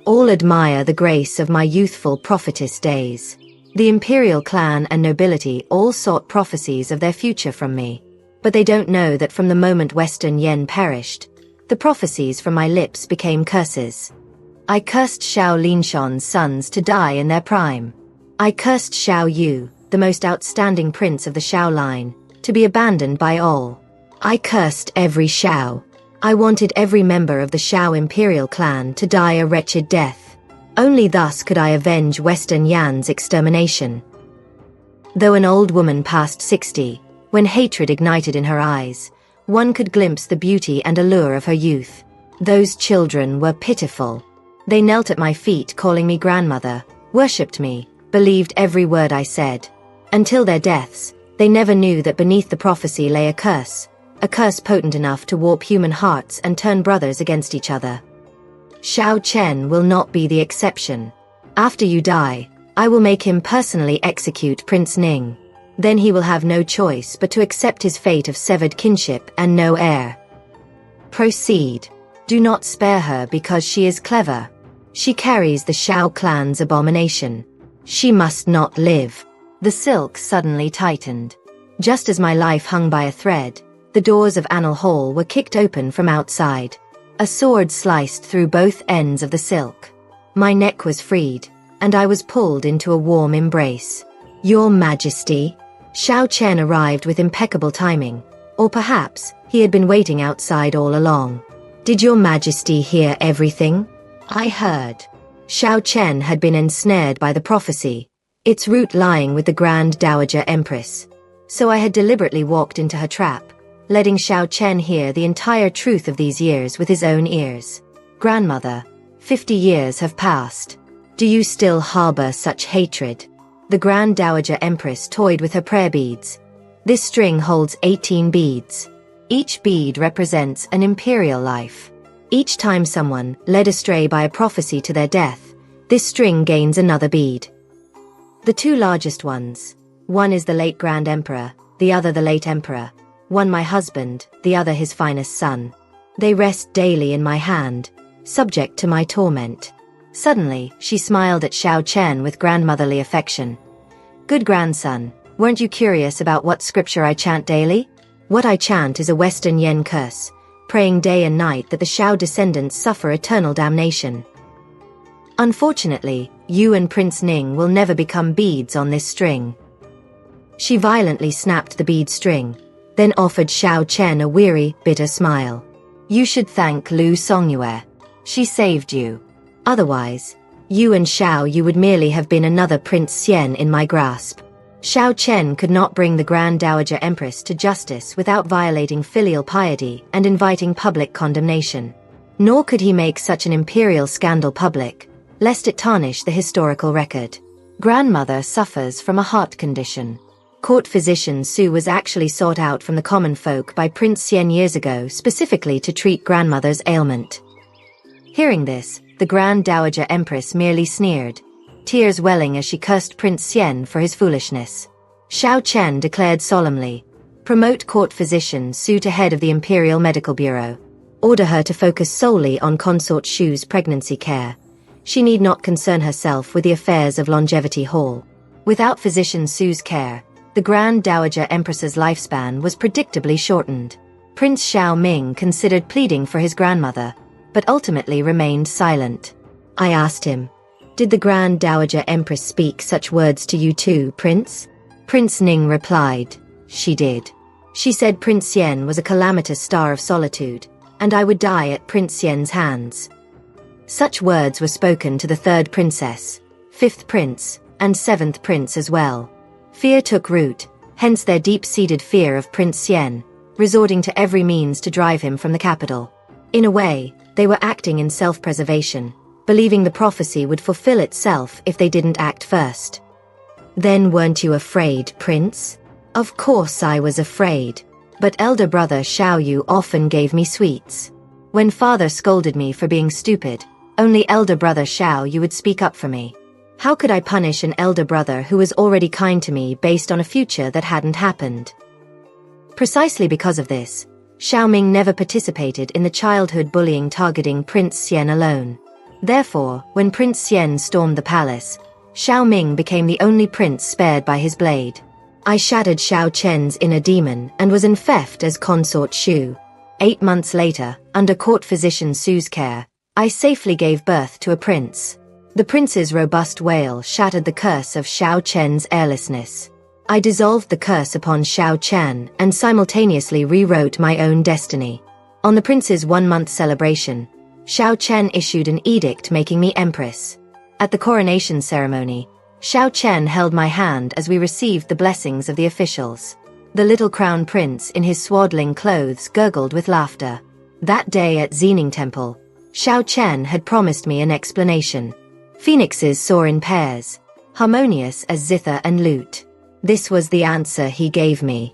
All admire the grace of my youthful prophetess days. The imperial clan and nobility all sought prophecies of their future from me. But they don't know that from the moment Western Yan perished, the prophecies from my lips became curses. I cursed Xiao Linshan's sons to die in their prime. I cursed Xiao Yu, the most outstanding prince of the Xiao line, to be abandoned by all. I cursed every Xiao. I wanted every member of the Xiao imperial clan to die a wretched death. Only thus could I avenge Western Yan's extermination. Though an old woman past 60, when hatred ignited in her eyes, one could glimpse the beauty and allure of her youth. Those children were pitiful. They knelt at my feet calling me grandmother, worshipped me, believed every word I said. Until their deaths, they never knew that beneath the prophecy lay a curse potent enough to warp human hearts and turn brothers against each other. Xiao Chen will not be the exception. After you die, I will make him personally execute Prince Ning. Then he will have no choice but to accept his fate of severed kinship and no heir. Proceed. Do not spare her because she is clever. She carries the Xiao clan's abomination. She must not live. The silk suddenly tightened. Just as my life hung by a thread, the doors of Annal Hall were kicked open from outside. A sword sliced through both ends of the silk. My neck was freed, and I was pulled into a warm embrace. Your Majesty. Xiao Chen arrived with impeccable timing, or perhaps he had been waiting outside all along. Did your Majesty hear everything? I heard. Xiao Chen had been ensnared by the prophecy, its root lying with the Grand Dowager Empress. So I had deliberately walked into her trap, letting Xiao Chen hear the entire truth of these years with his own ears. Grandmother, 50 years have passed. Do you still harbor such hatred? The Grand Dowager Empress toyed with her prayer beads. This string holds 18 beads. Each bead represents an imperial life. Each time someone led astray by a prophecy to their death, this string gains another bead. The two largest ones. One is the late Grand Emperor, the other the late Emperor. One my husband, the other his finest son. They rest daily in my hand, subject to my torment. Suddenly, she smiled at Xiao Chen with grandmotherly affection. Good grandson, weren't you curious about what scripture I chant daily? What I chant is a Western Yan curse, praying day and night that the Xiao descendants suffer eternal damnation. Unfortunately, you and Prince Ning will never become beads on this string. She violently snapped the bead string, then offered Xiao Chen a weary, bitter smile. You should thank Lu Songyue. She saved you. Otherwise, you and Xiao Yu would merely have been another Prince Xian in my grasp. Xiao Chen could not bring the Grand Dowager Empress to justice without violating filial piety and inviting public condemnation. Nor could he make such an imperial scandal public, lest it tarnish the historical record. Grandmother suffers from a heart condition. Court physician Su was actually sought out from the common folk by Prince Xian years ago specifically to treat grandmother's ailment. Hearing this, the Grand Dowager Empress merely sneered, tears welling as she cursed Prince Xian for his foolishness. Xiao Chen declared solemnly, promote court physician Su to head of the Imperial Medical Bureau. Order her to focus solely on consort Shu's pregnancy care. She need not concern herself with the affairs of Longevity Hall. Without physician Su's care, the Grand Dowager Empress's lifespan was predictably shortened. Prince Xiao Ming considered pleading for his grandmother, but ultimately remained silent. I asked him, did the Grand Dowager Empress speak such words to you too, Prince? Prince Ning replied, she did. She said Prince Xian was a calamitous star of solitude, and I would die at Prince Xian's hands. Such words were spoken to the third princess, fifth prince, and seventh prince as well. Fear took root, hence their deep-seated fear of Prince Xian, resorting to every means to drive him from the capital. In a way, they were acting in self-preservation, believing the prophecy would fulfill itself if they didn't act first. Then weren't you afraid, Prince? Of course I was afraid. But elder brother Xiao Yu often gave me sweets. When father scolded me for being stupid, only elder brother Xiao Yu would speak up for me. How could I punish an elder brother who was already kind to me based on a future that hadn't happened? Precisely because of this, Xiao Ming never participated in the childhood bullying targeting Prince Xian alone. Therefore, when Prince Xian stormed the palace, Xiao Ming became the only prince spared by his blade. I shattered Xiao Chen's inner demon and was enfeoffed as consort Xu. 8 months later, under court physician Su's care, I safely gave birth to a prince. The prince's robust wail shattered the curse of Xiao Chen's airlessness. I dissolved the curse upon Xiao Chen and simultaneously rewrote my own destiny. On the prince's 1-month celebration, Xiao Chen issued an edict making me empress. At the coronation ceremony, Xiao Chen held my hand as we received the blessings of the officials. The little crown prince in his swaddling clothes gurgled with laughter. That day at Xining Temple, Xiao Chen had promised me an explanation. Phoenixes soar in pairs, harmonious as zither and lute. This was the answer he gave me.